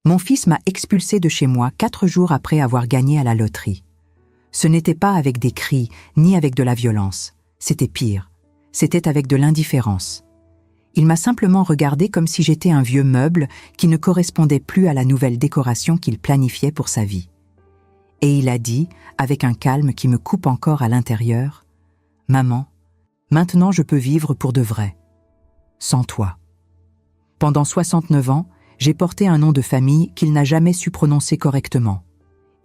Mon fils m'a expulsé de chez moi 4 jours après avoir gagné à la loterie. Ce n'était pas avec des cris, ni avec de la violence. C'était pire. C'était avec de l'indifférence. Il m'a simplement regardé comme si j'étais un vieux meuble qui ne correspondait plus à la nouvelle décoration qu'il planifiait pour sa vie. Et il a dit, avec un calme qui me coupe encore à l'intérieur, « Maman, maintenant je peux vivre pour de vrai. Sans toi. » Pendant 69 ans, j'ai porté un nom de famille qu'il n'a jamais su prononcer correctement.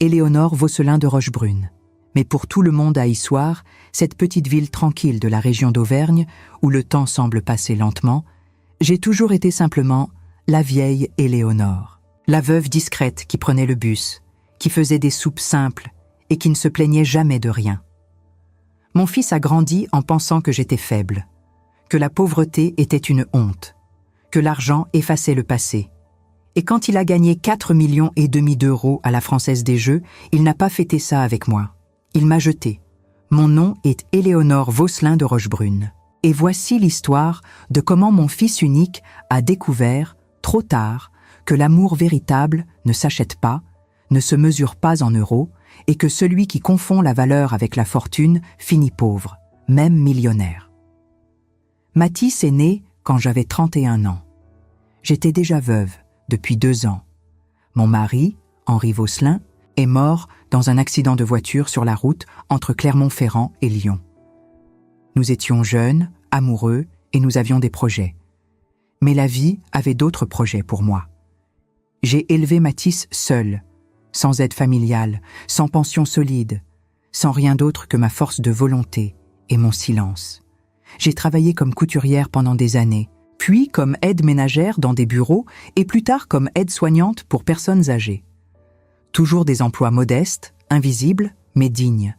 Éléonore Vosselin de Rochebrune. Mais pour tout le monde à Issoire, cette petite ville tranquille de la région d'Auvergne, où le temps semble passer lentement, j'ai toujours été simplement la vieille Éléonore, la veuve discrète qui prenait le bus, qui faisait des soupes simples et qui ne se plaignait jamais de rien. Mon fils a grandi en pensant que j'étais faible, que la pauvreté était une honte, que l'argent effaçait le passé. Et quand il a gagné 4,5 millions d'euros à la Française des Jeux, il n'a pas fêté ça avec moi. Il m'a jeté. Mon nom est Éléonore Vosselin de Rochebrune. Et voici l'histoire de comment mon fils unique a découvert, trop tard, que l'amour véritable ne s'achète pas, ne se mesure pas en euros, et que celui qui confond la valeur avec la fortune finit pauvre, même millionnaire. Mathis est né quand j'avais 31 ans. J'étais déjà veuve depuis 2 ans. Mon mari, Henri Vosselin, est mort dans un accident de voiture sur la route entre Clermont-Ferrand et Lyon. Nous étions jeunes, amoureux et nous avions des projets. Mais la vie avait d'autres projets pour moi. J'ai élevé Mathis seul, sans aide familiale, sans pension solide, sans rien d'autre que ma force de volonté et mon silence. J'ai travaillé comme couturière pendant des années, puis comme aide ménagère dans des bureaux et plus tard comme aide-soignante pour personnes âgées. Toujours des emplois modestes, invisibles, mais dignes.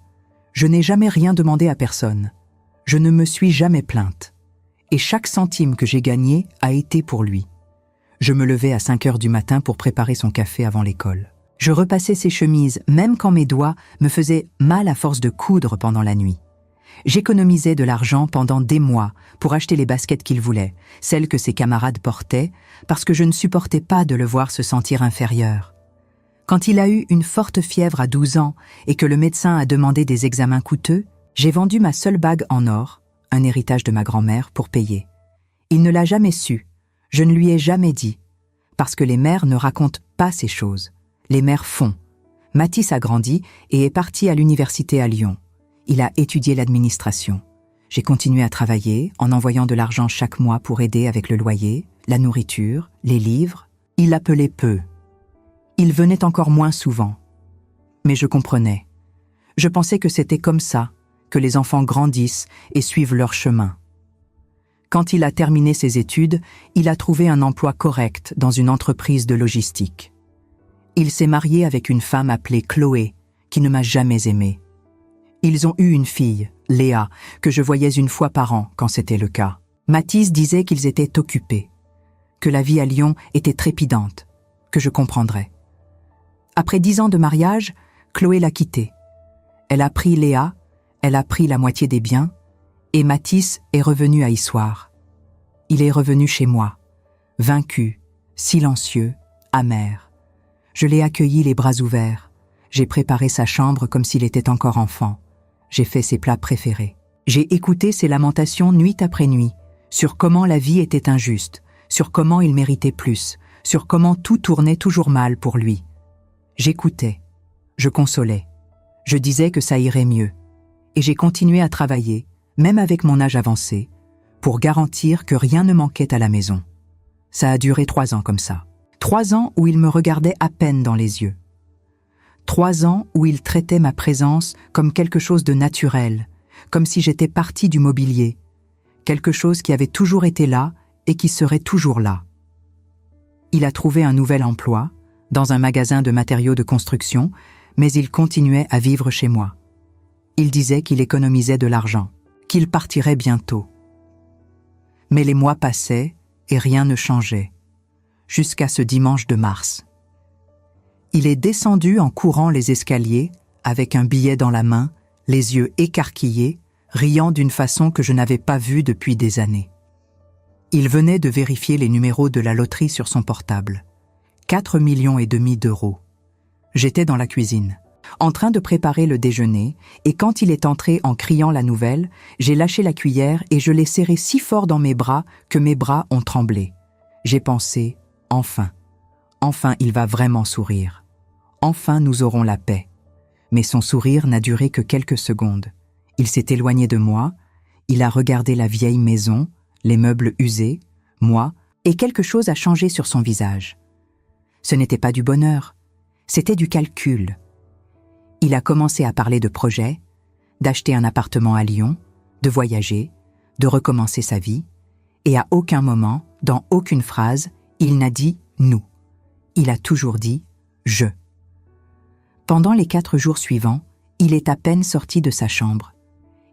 Je n'ai jamais rien demandé à personne. Je ne me suis jamais plainte. Et chaque centime que j'ai gagné a été pour lui. Je me levais à 5 heures du matin pour préparer son café avant l'école. Je repassais ses chemises même quand mes doigts me faisaient mal à force de coudre pendant la nuit. J'économisais de l'argent pendant des mois pour acheter les baskets qu'il voulait, celles que ses camarades portaient, parce que je ne supportais pas de le voir se sentir inférieur. Quand il a eu une forte fièvre à 12 ans et que le médecin a demandé des examens coûteux, j'ai vendu ma seule bague en or, un héritage de ma grand-mère, pour payer. Il ne l'a jamais su, je ne lui ai jamais dit, parce que les mères ne racontent pas ces choses. Les mères font. Mathis a grandi et est parti à l'université à Lyon. Il a étudié l'administration. J'ai continué à travailler en envoyant de l'argent chaque mois pour aider avec le loyer, la nourriture, les livres. Il appelait peu. Il venait encore moins souvent. Mais je comprenais. Je pensais que c'était comme ça, que les enfants grandissent et suivent leur chemin. Quand il a terminé ses études, il a trouvé un emploi correct dans une entreprise de logistique. Il s'est marié avec une femme appelée Chloé, qui ne m'a jamais aimé. Ils ont eu une fille, Léa, que je voyais une fois par an quand c'était le cas. Mathis disait qu'ils étaient occupés, que la vie à Lyon était trépidante, que je comprendrais. Après 10 ans de mariage, Chloé l'a quitté. Elle a pris Léa, elle a pris la moitié des biens, et Mathis est revenu à Issoire. Il est revenu chez moi, vaincu, silencieux, amer. Je l'ai accueilli les bras ouverts. J'ai préparé sa chambre comme s'il était encore enfant. J'ai fait ses plats préférés. J'ai écouté ses lamentations nuit après nuit, sur comment la vie était injuste, sur comment il méritait plus, sur comment tout tournait toujours mal pour lui. J'écoutais, je consolais, je disais que ça irait mieux. Et j'ai continué à travailler, même avec mon âge avancé, pour garantir que rien ne manquait à la maison. Ça a duré 3 ans comme ça. 3 ans où il me regardait à peine dans les yeux. 3 ans où il traitait ma présence comme quelque chose de naturel, comme si j'étais partie du mobilier, quelque chose qui avait toujours été là et qui serait toujours là. Il a trouvé un nouvel emploi, dans un magasin de matériaux de construction, mais il continuait à vivre chez moi. Il disait qu'il économisait de l'argent, qu'il partirait bientôt. Mais les mois passaient et rien ne changeait, jusqu'à ce dimanche de mars. Il est descendu en courant les escaliers, avec un billet dans la main, les yeux écarquillés, riant d'une façon que je n'avais pas vue depuis des années. Il venait de vérifier les numéros de la loterie sur son portable. 4,5 millions d'euros. J'étais dans la cuisine, en train de préparer le déjeuner, et quand il est entré en criant la nouvelle, j'ai lâché la cuillère et je l'ai serré si fort dans mes bras que mes bras ont tremblé. J'ai pensé, enfin il va vraiment sourire. Enfin nous aurons la paix. Mais son sourire n'a duré que quelques secondes. Il s'est éloigné de moi, il a regardé la vieille maison, les meubles usés, moi, et quelque chose a changé sur son visage. Ce n'était pas du bonheur, c'était du calcul. Il a commencé à parler de projets, d'acheter un appartement à Lyon, de voyager, de recommencer sa vie, et à aucun moment, dans aucune phrase, il n'a dit « nous ». Il a toujours dit « je ». Pendant les 4 jours suivants, il est à peine sorti de sa chambre.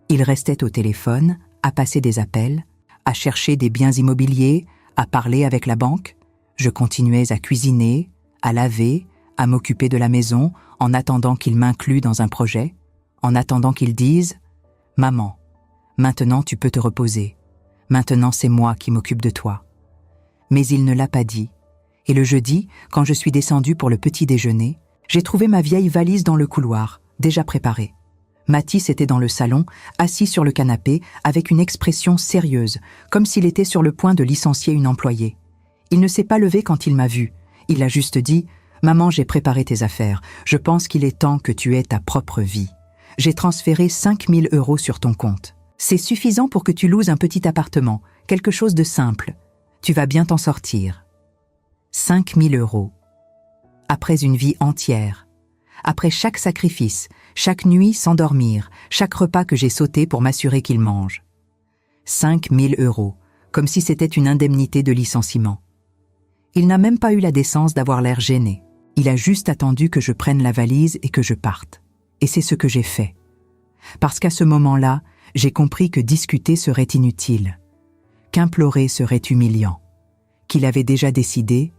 Il restait au téléphone, à passer des appels, à chercher des biens immobiliers, à parler avec la banque. Je continuais à cuisiner, à laver, à m'occuper de la maison en attendant qu'il m'inclue dans un projet, en attendant qu'il dise « Maman, maintenant tu peux te reposer. Maintenant c'est moi qui m'occupe de toi. » Mais il ne l'a pas dit. Et le jeudi, quand je suis descendue pour le petit déjeuner, j'ai trouvé ma vieille valise dans le couloir, déjà préparée. Mathis était dans le salon, assis sur le canapé, avec une expression sérieuse, comme s'il était sur le point de licencier une employée. Il ne s'est pas levé quand il m'a vue. Il a juste dit « Maman, j'ai préparé tes affaires. Je pense qu'il est temps que tu aies ta propre vie. J'ai transféré 5 000 € sur ton compte. C'est suffisant pour que tu loues un petit appartement, quelque chose de simple. Tu vas bien t'en sortir. » 5 000 €. Après une vie entière. Après chaque sacrifice, chaque nuit sans dormir, chaque repas que j'ai sauté pour m'assurer qu'il mange. 5 000 €, comme si c'était une indemnité de licenciement. Il n'a même pas eu la décence d'avoir l'air gêné. Il a juste attendu que je prenne la valise et que je parte. Et c'est ce que j'ai fait. Parce qu'à ce moment-là, j'ai compris que discuter serait inutile, qu'implorer serait humiliant, qu'il avait déjà décidé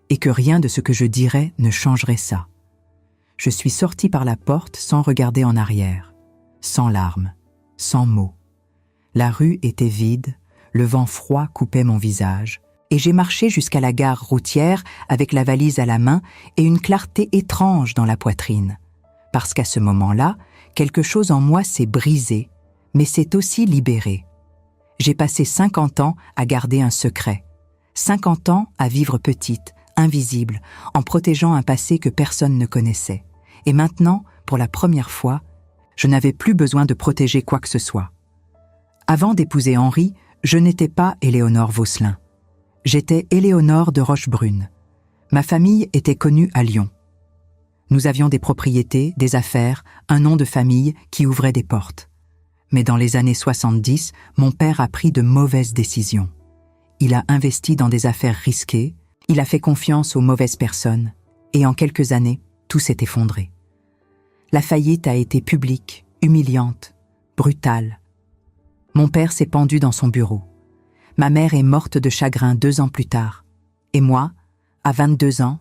et que rien de ce que je dirais ne changerait ça. Je suis sortie par la porte sans regarder en arrière, sans larmes, sans mots. La rue était vide, le vent froid coupait mon visage, et j'ai marché jusqu'à la gare routière avec la valise à la main et une clarté étrange dans la poitrine. Parce qu'à ce moment-là, quelque chose en moi s'est brisé, mais s'est aussi libéré. J'ai passé 50 ans à garder un secret, 50 ans à vivre petite, invisible, en protégeant un passé que personne ne connaissait. Et maintenant, pour la première fois, je n'avais plus besoin de protéger quoi que ce soit. Avant d'épouser Henri, je n'étais pas Éléonore Vaucelin. J'étais Éléonore de Rochebrune. Ma famille était connue à Lyon. Nous avions des propriétés, des affaires, un nom de famille qui ouvrait des portes. Mais dans les années 70, mon père a pris de mauvaises décisions. Il a investi dans des affaires risquées, il a fait confiance aux mauvaises personnes, et en quelques années, tout s'est effondré. La faillite a été publique, humiliante, brutale. Mon père s'est pendu dans son bureau. Ma mère est morte de chagrin 2 ans plus tard. Et moi, à 22 ans,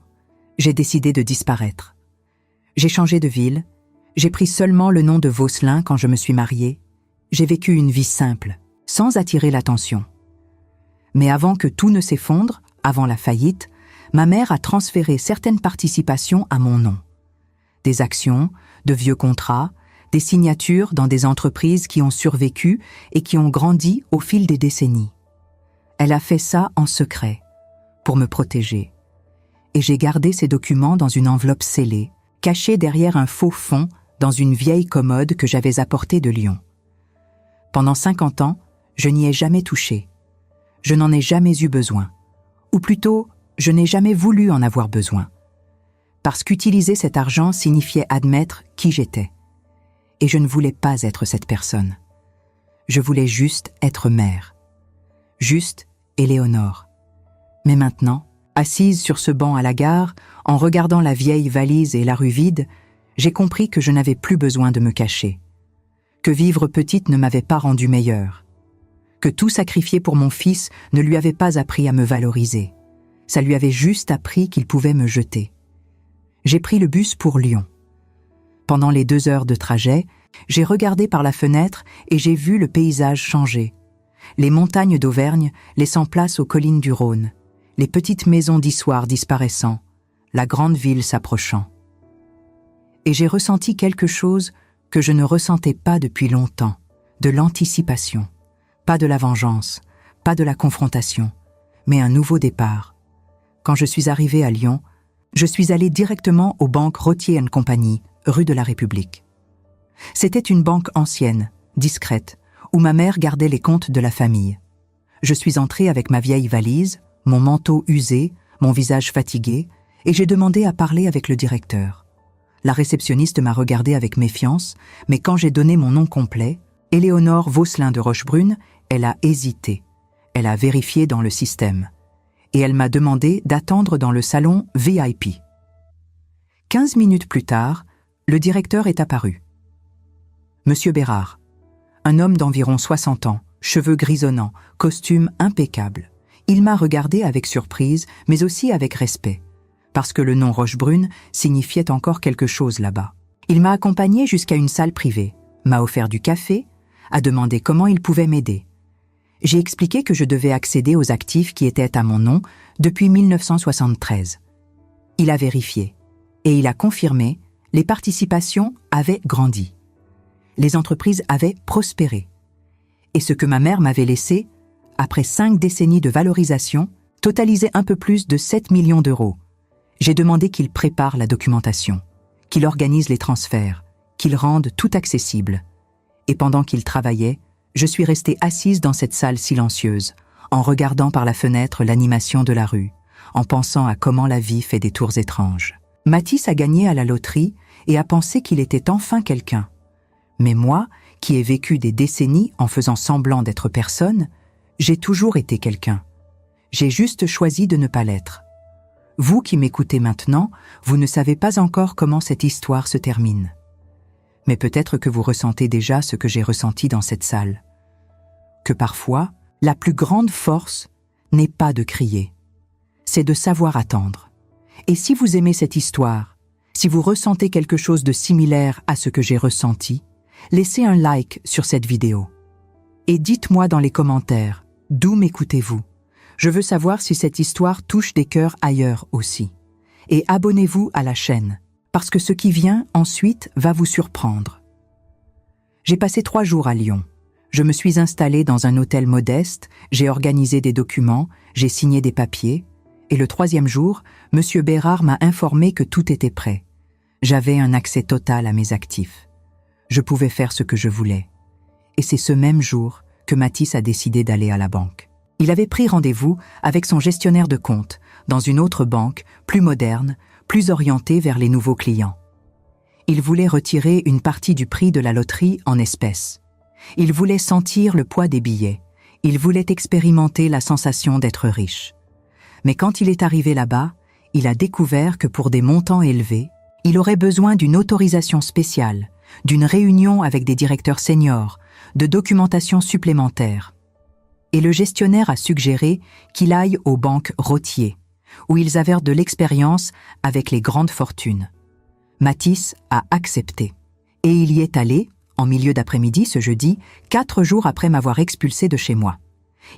j'ai décidé de disparaître. J'ai changé de ville, j'ai pris seulement le nom de Vaucelin quand je me suis mariée. J'ai vécu une vie simple, sans attirer l'attention. Mais avant que tout ne s'effondre, avant la faillite, ma mère a transféré certaines participations à mon nom. Des actions, de vieux contrats, des signatures dans des entreprises qui ont survécu et qui ont grandi au fil des décennies. Elle a fait ça en secret, pour me protéger. Et j'ai gardé ces documents dans une enveloppe scellée, cachée derrière un faux fond dans une vieille commode que j'avais apportée de Lyon. Pendant 50 ans, je n'y ai jamais touché. Je n'en ai jamais eu besoin. Ou plutôt, je n'ai jamais voulu en avoir besoin. Parce qu'utiliser cet argent signifiait admettre qui j'étais. Et je ne voulais pas être cette personne. Je voulais juste être mère. Juste Éléonore. Mais maintenant, assise sur ce banc à la gare, en regardant la vieille valise et la rue vide, j'ai compris que je n'avais plus besoin de me cacher. Que vivre petite ne m'avait pas rendue meilleure. Que tout sacrifier pour mon fils ne lui avait pas appris à me valoriser. Ça lui avait juste appris qu'il pouvait me jeter. J'ai pris le bus pour Lyon. Pendant les 2 heures de trajet, j'ai regardé par la fenêtre et j'ai vu le paysage changer. Les montagnes d'Auvergne laissant place aux collines du Rhône, les petites maisons d'Issoire disparaissant, la grande ville s'approchant. Et j'ai ressenti quelque chose que je ne ressentais pas depuis longtemps, de l'anticipation, pas de la vengeance, pas de la confrontation, mais un nouveau départ. Quand je suis arrivée à Lyon, je suis allée directement aux banques Rothschild & Compagnie, rue de la République. C'était une banque ancienne, discrète, où ma mère gardait les comptes de la famille. Je suis entrée avec ma vieille valise, mon manteau usé, mon visage fatigué, et j'ai demandé à parler avec le directeur. La réceptionniste m'a regardée avec méfiance, mais quand j'ai donné mon nom complet, Éléonore Vaucelin de Rochebrune, elle a hésité. Elle a vérifié dans le système. Et elle m'a demandé d'attendre dans le salon VIP. 15 minutes plus tard, le directeur est apparu. Monsieur Bérard, un homme d'environ 60 ans, cheveux grisonnants, costume impeccable. Il m'a regardé avec surprise, mais aussi avec respect, parce que le nom Rochebrune signifiait encore quelque chose là-bas. Il m'a accompagné jusqu'à une salle privée, m'a offert du café, a demandé comment il pouvait m'aider. J'ai expliqué que je devais accéder aux actifs qui étaient à mon nom depuis 1973. Il a vérifié, et il a confirmé, les participations avaient grandi. Les entreprises avaient prospéré. Et ce que ma mère m'avait laissé, après 5 décennies de valorisation, totalisait un peu plus de 7 millions d'euros. J'ai demandé qu'il prépare la documentation, qu'il organise les transferts, qu'il rende tout accessible. Et pendant qu'il travaillait, je suis restée assise dans cette salle silencieuse, en regardant par la fenêtre l'animation de la rue, en pensant à comment la vie fait des tours étranges. Mathis a gagné à la loterie et a pensé qu'il était enfin quelqu'un. Mais moi, qui ai vécu des décennies en faisant semblant d'être personne, j'ai toujours été quelqu'un. J'ai juste choisi de ne pas l'être. Vous qui m'écoutez maintenant, vous ne savez pas encore comment cette histoire se termine. Mais peut-être que vous ressentez déjà ce que j'ai ressenti dans cette salle. Que parfois, la plus grande force n'est pas de crier, c'est de savoir attendre. Et si vous aimez cette histoire, si vous ressentez quelque chose de similaire à ce que j'ai ressenti, laissez un like sur cette vidéo. Et dites-moi dans les commentaires, d'où m'écoutez-vous? Je veux savoir si cette histoire touche des cœurs ailleurs aussi. Et abonnez-vous à la chaîne, parce que ce qui vient ensuite va vous surprendre. J'ai passé 3 jours à Lyon. Je me suis installée dans un hôtel modeste, j'ai organisé des documents, j'ai signé des papiers, et le 3e jour, Monsieur Bérard m'a informé que tout était prêt. J'avais un accès total à mes actifs. Je pouvais faire ce que je voulais. Et c'est ce même jour que Mathis a décidé d'aller à la banque. Il avait pris rendez-vous avec son gestionnaire de compte, dans une autre banque, plus moderne, plus orientée vers les nouveaux clients. Il voulait retirer une partie du prix de la loterie en espèces. Il voulait sentir le poids des billets. Il voulait expérimenter la sensation d'être riche. Mais quand il est arrivé là-bas, il a découvert que pour des montants élevés, il aurait besoin d'une autorisation spéciale, d'une réunion avec des directeurs seniors, de documentation supplémentaire. Et le gestionnaire a suggéré qu'il aille aux banques Rothschild, où ils avaient de l'expérience avec les grandes fortunes. Mathis a accepté. Et il y est allé, en milieu d'après-midi ce jeudi, 4 jours après m'avoir expulsé de chez moi.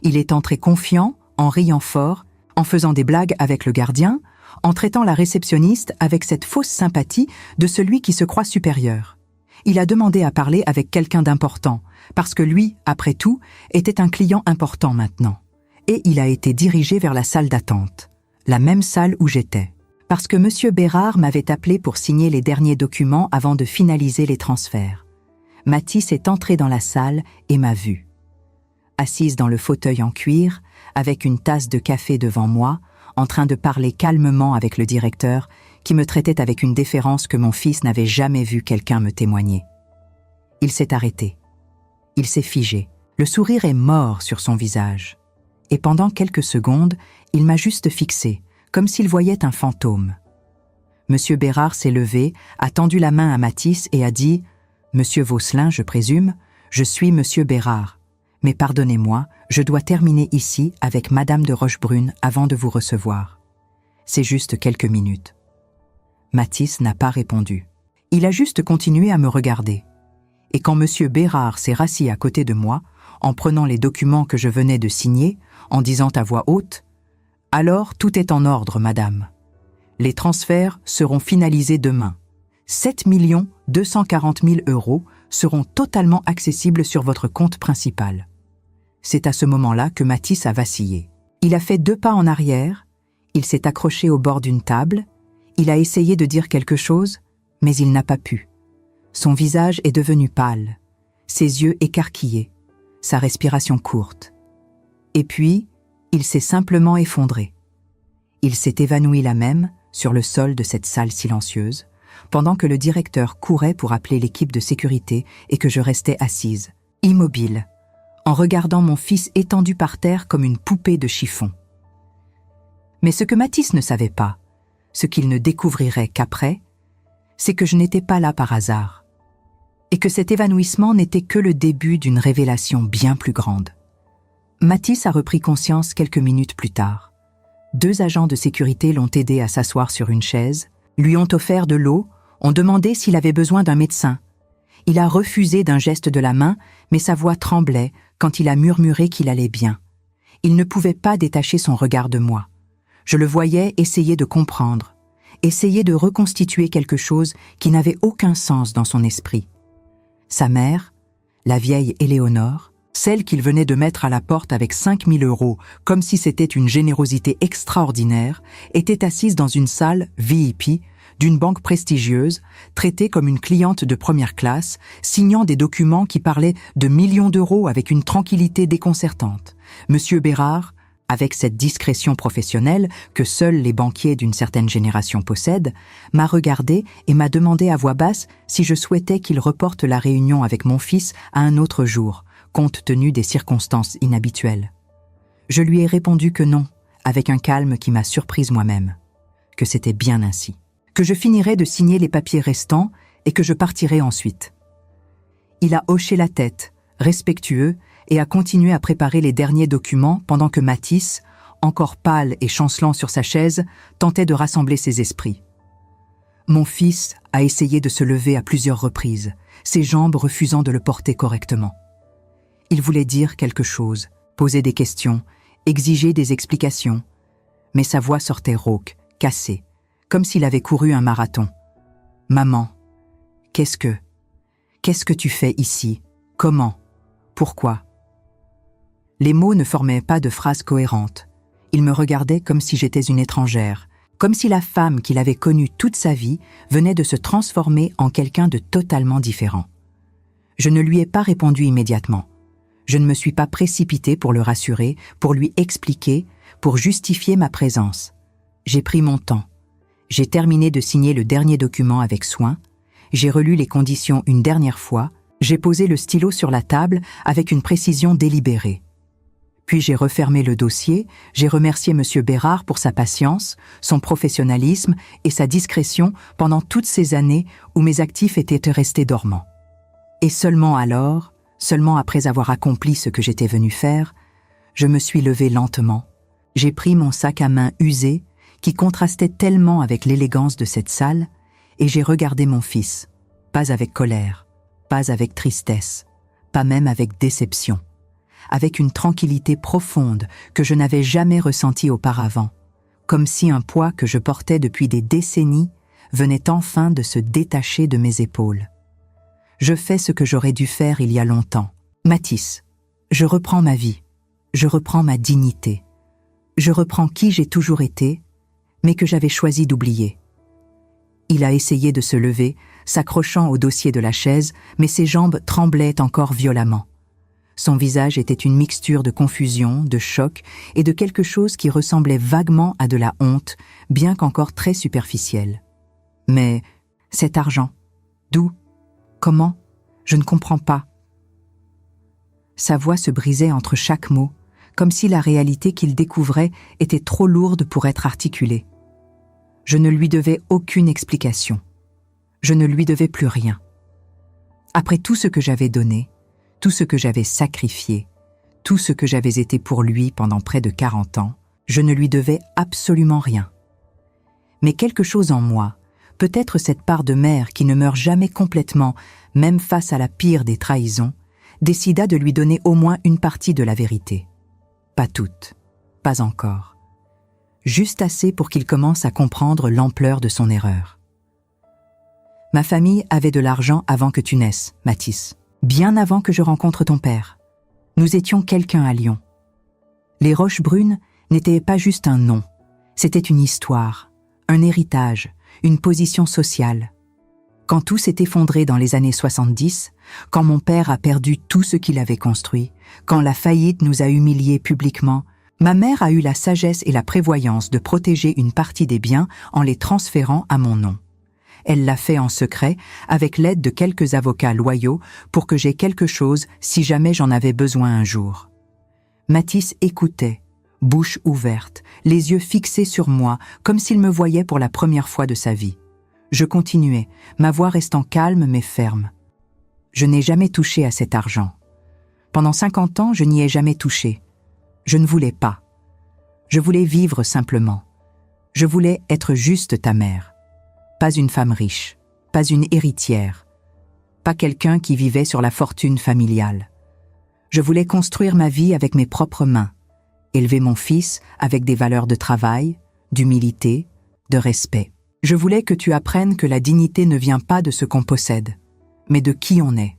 Il est entré confiant, en riant fort, en faisant des blagues avec le gardien, en traitant la réceptionniste avec cette fausse sympathie de celui qui se croit supérieur. Il a demandé à parler avec quelqu'un d'important, parce que lui, après tout, était un client important maintenant. Et il a été dirigé vers la salle d'attente, la même salle où j'étais, parce que Monsieur Bérard m'avait appelé pour signer les derniers documents avant de finaliser les transferts. Mathis est entré dans la salle et m'a vu. Assise dans le fauteuil en cuir, avec une tasse de café devant moi, en train de parler calmement avec le directeur, qui me traitait avec une déférence que mon fils n'avait jamais vu quelqu'un me témoigner. Il s'est arrêté. Il s'est figé. Le sourire est mort sur son visage. Et pendant quelques secondes, il m'a juste fixé, comme s'il voyait un fantôme. Monsieur Bérard s'est levé, a tendu la main à Mathis et a dit « Monsieur Vaucelin, je présume, je suis Monsieur Bérard. Mais pardonnez-moi, je dois terminer ici avec Madame de Rochebrune avant de vous recevoir. C'est juste quelques minutes. » Mathis n'a pas répondu. Il a juste continué à me regarder. Et quand Monsieur Bérard s'est rassis à côté de moi, en prenant les documents que je venais de signer, en disant à voix haute « Alors, tout est en ordre, madame. Les transferts seront finalisés demain. 7 240 000 € seront totalement accessibles sur votre compte principal. » C'est à ce moment-là que Mathis a vacillé. Il a fait 2 pas en arrière, il s'est accroché au bord d'une table, il a essayé de dire quelque chose, mais il n'a pas pu. Son visage est devenu pâle, ses yeux écarquillés, sa respiration courte. Et puis, il s'est simplement effondré. Il s'est évanoui là même, sur le sol de cette salle silencieuse, pendant que le directeur courait pour appeler l'équipe de sécurité et que je restais assise, immobile, en regardant mon fils étendu par terre comme une poupée de chiffon. Mais ce que Mathis ne savait pas, ce qu'il ne découvrirait qu'après, c'est que je n'étais pas là par hasard, et que cet évanouissement n'était que le début d'une révélation bien plus grande. Mathis a repris conscience quelques minutes plus tard. 2 agents de sécurité l'ont aidé à s'asseoir sur une chaise, lui ont offert de l'eau, ont demandé s'il avait besoin d'un médecin. Il a refusé d'un geste de la main, mais sa voix tremblait quand il a murmuré qu'il allait bien. Il ne pouvait pas détacher son regard de moi. Je le voyais essayer de comprendre, essayer de reconstituer quelque chose qui n'avait aucun sens dans son esprit. Sa mère, la vieille Éléonore, celle qu'il venait de mettre à la porte avec 5 000 € comme si c'était une générosité extraordinaire, était assise dans une salle VIP d'une banque prestigieuse, traitée comme une cliente de première classe, signant des documents qui parlaient de millions d'euros avec une tranquillité déconcertante. Monsieur Bérard, avec cette discrétion professionnelle que seuls les banquiers d'une certaine génération possèdent, m'a regardé et m'a demandé à voix basse si je souhaitais qu'il reporte la réunion avec mon fils à un autre jour, compte tenu des circonstances inhabituelles. Je lui ai répondu que non, avec un calme qui m'a surprise moi-même, que c'était bien ainsi, que je finirais de signer les papiers restants et que je partirais ensuite. Il a hoché la tête, respectueux, et a continué à préparer les derniers documents pendant que Mathis, encore pâle et chancelant sur sa chaise, tentait de rassembler ses esprits. Mon fils a essayé de se lever à plusieurs reprises, ses jambes refusant de le porter correctement. Il voulait dire quelque chose, poser des questions, exiger des explications, mais sa voix sortait rauque, cassée, comme s'il avait couru un marathon. « Maman, qu'est-ce que tu fais ici? Comment? Pourquoi ?» Les mots ne formaient pas de phrases cohérentes. Il me regardait comme si j'étais une étrangère, comme si la femme qu'il avait connue toute sa vie venait de se transformer en quelqu'un de totalement différent. Je ne lui ai pas répondu immédiatement. Je ne me suis pas précipitée pour le rassurer, pour lui expliquer, pour justifier ma présence. J'ai pris mon temps. J'ai terminé de signer le dernier document avec soin. J'ai relu les conditions une dernière fois. J'ai posé le stylo sur la table avec une précision délibérée. Puis j'ai refermé le dossier, j'ai remercié M. Bérard pour sa patience, son professionnalisme et sa discrétion pendant toutes ces années où mes actifs étaient restés dormants. Et seulement alors, seulement après avoir accompli ce que j'étais venu faire, je me suis levée lentement. J'ai pris mon sac à main usé, qui contrastait tellement avec l'élégance de cette salle, et j'ai regardé mon fils, pas avec colère, pas avec tristesse, pas même avec déception, avec une tranquillité profonde que je n'avais jamais ressentie auparavant, comme si un poids que je portais depuis des décennies venait enfin de se détacher de mes épaules. Je fais ce que j'aurais dû faire il y a longtemps. Mathis, je reprends ma vie, je reprends ma dignité, je reprends qui j'ai toujours été, mais que j'avais choisi d'oublier. Il a essayé de se lever, s'accrochant au dossier de la chaise, mais ses jambes tremblaient encore violemment. Son visage était une mixture de confusion, de choc et de quelque chose qui ressemblait vaguement à de la honte, bien qu'encore très superficielle. Mais cet argent, d'où? Comment? Je ne comprends pas. Sa voix se brisait entre chaque mot, comme si la réalité qu'il découvrait était trop lourde pour être articulée. Je ne lui devais aucune explication. Je ne lui devais plus rien. Après tout ce que j'avais donné, tout ce que j'avais sacrifié, tout ce que j'avais été pour lui pendant près de 40 ans, je ne lui devais absolument rien. Mais quelque chose en moi, peut-être cette part de mère qui ne meurt jamais complètement, même face à la pire des trahisons, décida de lui donner au moins une partie de la vérité. Pas toute, pas encore. juste assez pour qu'il commence à comprendre l'ampleur de son erreur. Ma famille avait de l'argent avant que tu naisses, Mathis, bien avant que je rencontre ton père. Nous étions quelqu'un à Lyon. Les Roches Brunes n'étaient pas juste un nom, c'était une histoire, un héritage, une position sociale. Quand tout s'est effondré dans les années 70, quand mon père a perdu tout ce qu'il avait construit, quand la faillite nous a humiliés publiquement, ma mère a eu la sagesse et la prévoyance de protéger une partie des biens en les transférant à mon nom. Elle l'a fait en secret, avec l'aide de quelques avocats loyaux, pour que j'aie quelque chose si jamais j'en avais besoin un jour. Mathis écoutait, bouche ouverte, les yeux fixés sur moi, comme s'il me voyait pour la première fois de sa vie. Je continuais, ma voix restant calme mais ferme. Je n'ai jamais touché à cet argent. Pendant 50 ans, je n'y ai jamais touché. Je ne voulais pas. Je voulais vivre simplement. Je voulais être juste ta mère. Pas une femme riche, pas une héritière, pas quelqu'un qui vivait sur la fortune familiale. Je voulais construire ma vie avec mes propres mains, élever mon fils avec des valeurs de travail, d'humilité, de respect. Je voulais que tu apprennes que la dignité ne vient pas de ce qu'on possède, mais de qui on est.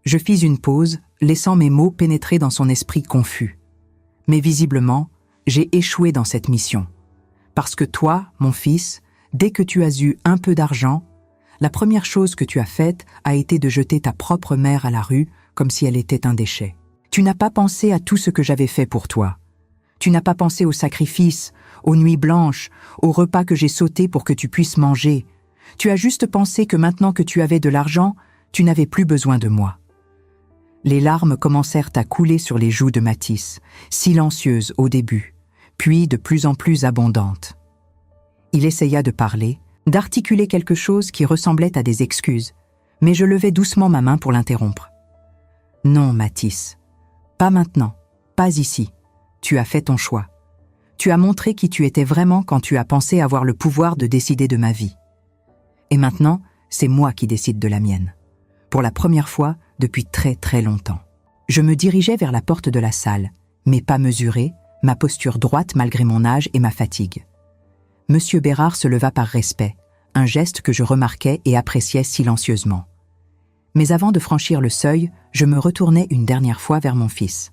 Je fis une pause, laissant mes mots pénétrer dans son esprit confus. Mais visiblement, j'ai échoué dans cette mission. Parce que toi, mon fils, dès que tu as eu un peu d'argent, la première chose que tu as faite a été de jeter ta propre mère à la rue comme si elle était un déchet. Tu n'as pas pensé à tout ce que j'avais fait pour toi. Tu n'as pas pensé aux sacrifices, aux nuits blanches, aux repas que j'ai sautés pour que tu puisses manger. Tu as juste pensé que maintenant que tu avais de l'argent, tu n'avais plus besoin de moi. Les larmes commencèrent à couler sur les joues de Mathis, silencieuses au début, puis de plus en plus abondantes. Il essaya de parler, d'articuler quelque chose qui ressemblait à des excuses, mais je levai doucement ma main pour l'interrompre. « Non, Mathis, pas maintenant, pas ici. Tu as fait ton choix. Tu as montré qui tu étais vraiment quand tu as pensé avoir le pouvoir de décider de ma vie. Et maintenant, c'est moi qui décide de la mienne. Pour la première fois depuis très très longtemps. » Je me dirigeais vers la porte de la salle, mais pas mesurée, ma posture droite malgré mon âge et ma fatigue. Monsieur Bérard se leva par respect, un geste que je remarquais et appréciais silencieusement. Mais avant de franchir le seuil, je me retournai une dernière fois vers mon fils.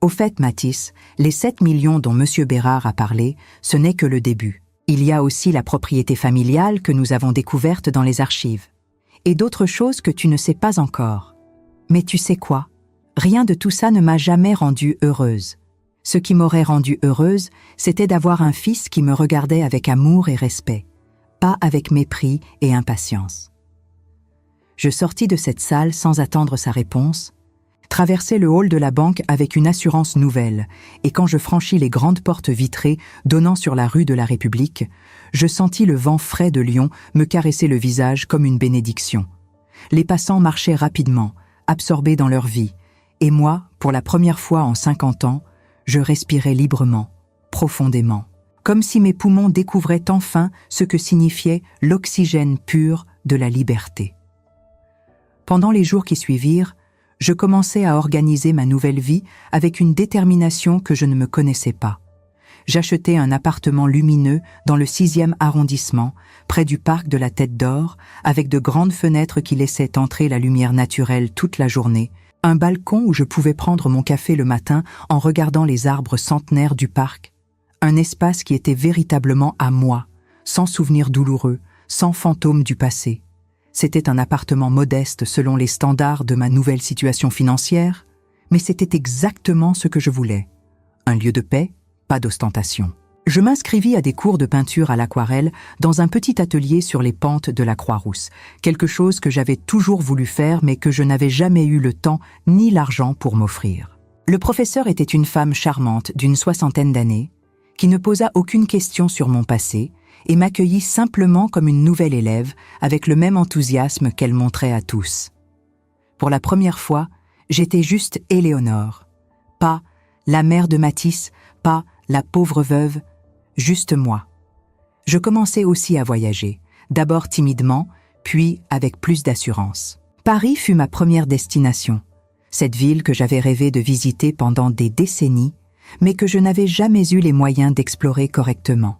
Au fait, Mathis, les 7 millions dont Monsieur Bérard a parlé, ce n'est que le début. Il y a aussi la propriété familiale que nous avons découverte dans les archives. Et d'autres choses que tu ne sais pas encore. Mais tu sais quoi? Rien de tout ça ne m'a jamais rendue heureuse. Ce qui m'aurait rendue heureuse, c'était d'avoir un fils qui me regardait avec amour et respect, pas avec mépris et impatience. Je sortis de cette salle sans attendre sa réponse, traversai le hall de la banque avec une assurance nouvelle, et quand je franchis les grandes portes vitrées donnant sur la rue de la République, je sentis le vent frais de Lyon me caresser le visage comme une bénédiction. Les passants marchaient rapidement, absorbés dans leur vie, et moi, pour la première fois en 50 ans, je respirais librement, profondément, comme si mes poumons découvraient enfin ce que signifiait l'oxygène pur de la liberté. Pendant les jours qui suivirent, je commençais à organiser ma nouvelle vie avec une détermination que je ne me connaissais pas. J'achetai un appartement lumineux dans le 6e arrondissement, près du parc de la Tête d'Or, avec de grandes fenêtres qui laissaient entrer la lumière naturelle toute la journée, un balcon où je pouvais prendre mon café le matin en regardant les arbres centenaires du parc, un espace qui était véritablement à moi, sans souvenirs douloureux, sans fantômes du passé. C'était un appartement modeste selon les standards de ma nouvelle situation financière, mais c'était exactement ce que je voulais. Un lieu de paix, pas d'ostentation. Je m'inscrivis à des cours de peinture à l'aquarelle dans un petit atelier sur les pentes de la Croix-Rousse, quelque chose que j'avais toujours voulu faire mais que je n'avais jamais eu le temps ni l'argent pour m'offrir. Le professeur était une femme charmante d'une 60aine d'années, qui ne posa aucune question sur mon passé et m'accueillit simplement comme une nouvelle élève avec le même enthousiasme qu'elle montrait à tous. Pour la première fois, j'étais juste Éléonore, pas la mère de Mathis, pas la pauvre veuve, juste moi. Je commençais aussi à voyager, d'abord timidement, puis avec plus d'assurance. Paris fut ma première destination. Cette ville que j'avais rêvé de visiter pendant des décennies, mais que je n'avais jamais eu les moyens d'explorer correctement.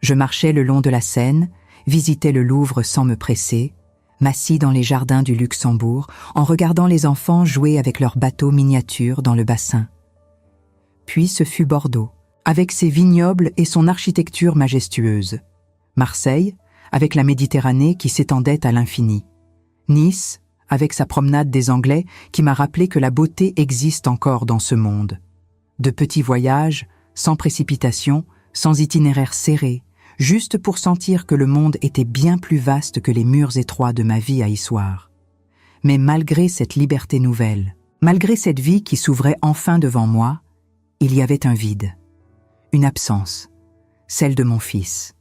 Je marchais le long de la Seine, visitais le Louvre sans me presser, m'assis dans les jardins du Luxembourg en regardant les enfants jouer avec leurs bateaux miniatures dans le bassin. Puis ce fut Bordeaux, avec ses vignobles et son architecture majestueuse. Marseille, avec la Méditerranée qui s'étendait à l'infini. Nice, avec sa promenade des Anglais qui m'a rappelé que la beauté existe encore dans ce monde. De petits voyages, sans précipitation, sans itinéraire serré, juste pour sentir que le monde était bien plus vaste que les murs étroits de ma vie à Issoire. Mais malgré cette liberté nouvelle, malgré cette vie qui s'ouvrait enfin devant moi, il y avait un vide, une absence, celle de mon fils.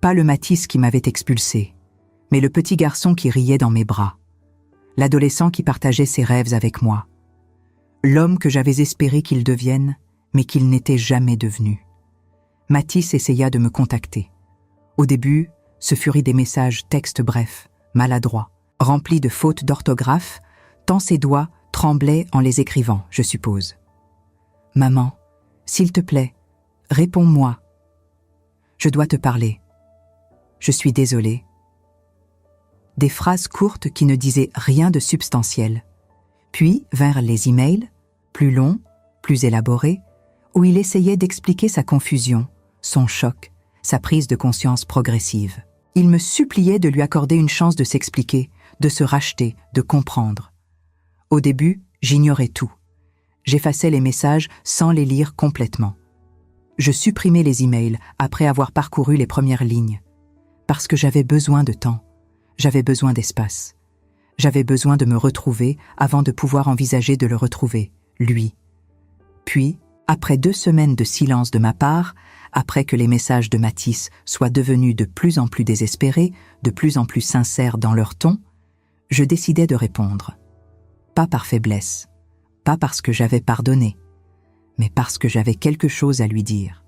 Pas le Mathis qui m'avait expulsé, mais le petit garçon qui riait dans mes bras, l'adolescent qui partageait ses rêves avec moi, l'homme que j'avais espéré qu'il devienne, mais qu'il n'était jamais devenu. Mathis essaya de me contacter. Au début, ce furent des messages textes brefs, maladroits, remplis de fautes d'orthographe, tant ses doigts tremblaient en les écrivant, je suppose. « Maman, s'il te plaît, réponds-moi. Je dois te parler. Je suis désolée. » Des phrases courtes qui ne disaient rien de substantiel. Puis vinrent les emails, plus longs, plus élaborés, où il essayait d'expliquer sa confusion, son choc, sa prise de conscience progressive. Il me suppliait de lui accorder une chance de s'expliquer, de se racheter, de comprendre. Au début, j'ignorais tout. J'effaçais les messages sans les lire complètement. Je supprimais les emails après avoir parcouru les premières lignes. Parce que j'avais besoin de temps, j'avais besoin d'espace. J'avais besoin de me retrouver avant de pouvoir envisager de le retrouver, lui. Puis, après 2 semaines de silence de ma part, après que les messages de Mathis soient devenus de plus en plus désespérés, de plus en plus sincères dans leur ton, je décidai de répondre. Pas par faiblesse, pas parce que j'avais pardonné, mais parce que j'avais quelque chose à lui dire.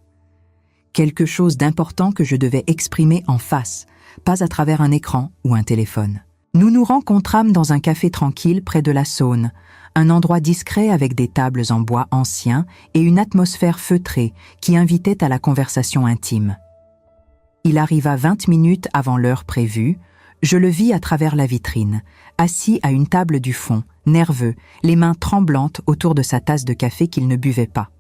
Quelque chose d'important que je devais exprimer en face, pas à travers un écran ou un téléphone. Nous nous rencontrâmes dans un café tranquille près de la Saône, un endroit discret avec des tables en bois ancien et une atmosphère feutrée qui invitait à la conversation intime. Il arriva 20 minutes avant l'heure prévue, je le vis à travers la vitrine, assis à une table du fond, nerveux, les mains tremblantes autour de sa tasse de café qu'il ne buvait pas.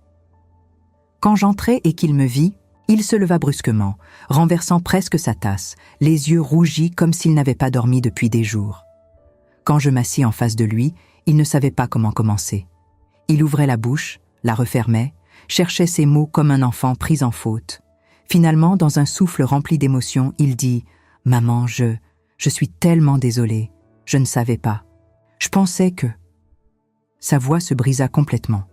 Quand j'entrai et qu'il me vit, il se leva brusquement, renversant presque sa tasse, les yeux rougis comme s'il n'avait pas dormi depuis des jours. Quand je m'assis en face de lui, il ne savait pas comment commencer. Il ouvrait la bouche, la refermait, cherchait ses mots comme un enfant pris en faute. Finalement, dans un souffle rempli d'émotion, il dit « Maman, je suis tellement désolé, je ne savais pas. Je pensais que… » Sa voix se brisa complètement.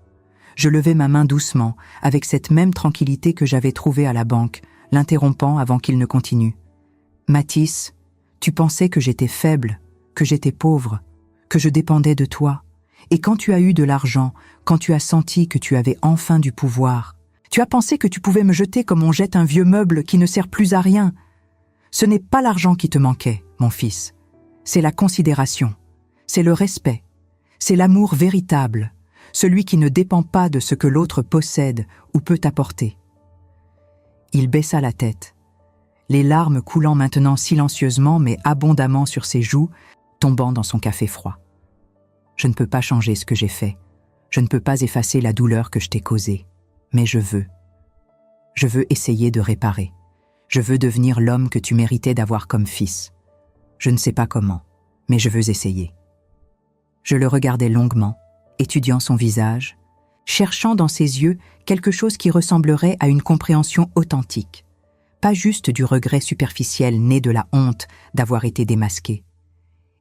Je levai ma main doucement, avec cette même tranquillité que j'avais trouvée à la banque, l'interrompant avant qu'il ne continue. « Mathis, tu pensais que j'étais faible, que j'étais pauvre, que je dépendais de toi. Et quand tu as eu de l'argent, quand tu as senti que tu avais enfin du pouvoir, tu as pensé que tu pouvais me jeter comme on jette un vieux meuble qui ne sert plus à rien. Ce n'est pas l'argent qui te manquait, mon fils. C'est la considération, c'est le respect, c'est l'amour véritable, celui qui ne dépend pas de ce que l'autre possède ou peut apporter. » Il baissa la tête, les larmes coulant maintenant silencieusement mais abondamment sur ses joues, tombant dans son café froid. « Je ne peux pas changer ce que j'ai fait. Je ne peux pas effacer la douleur que je t'ai causée. Mais je veux. Je veux essayer de réparer. Je veux devenir l'homme que tu méritais d'avoir comme fils. Je ne sais pas comment, mais je veux essayer. » Je le regardais longuement, étudiant son visage, cherchant dans ses yeux quelque chose qui ressemblerait à une compréhension authentique, pas juste du regret superficiel né de la honte d'avoir été démasqué.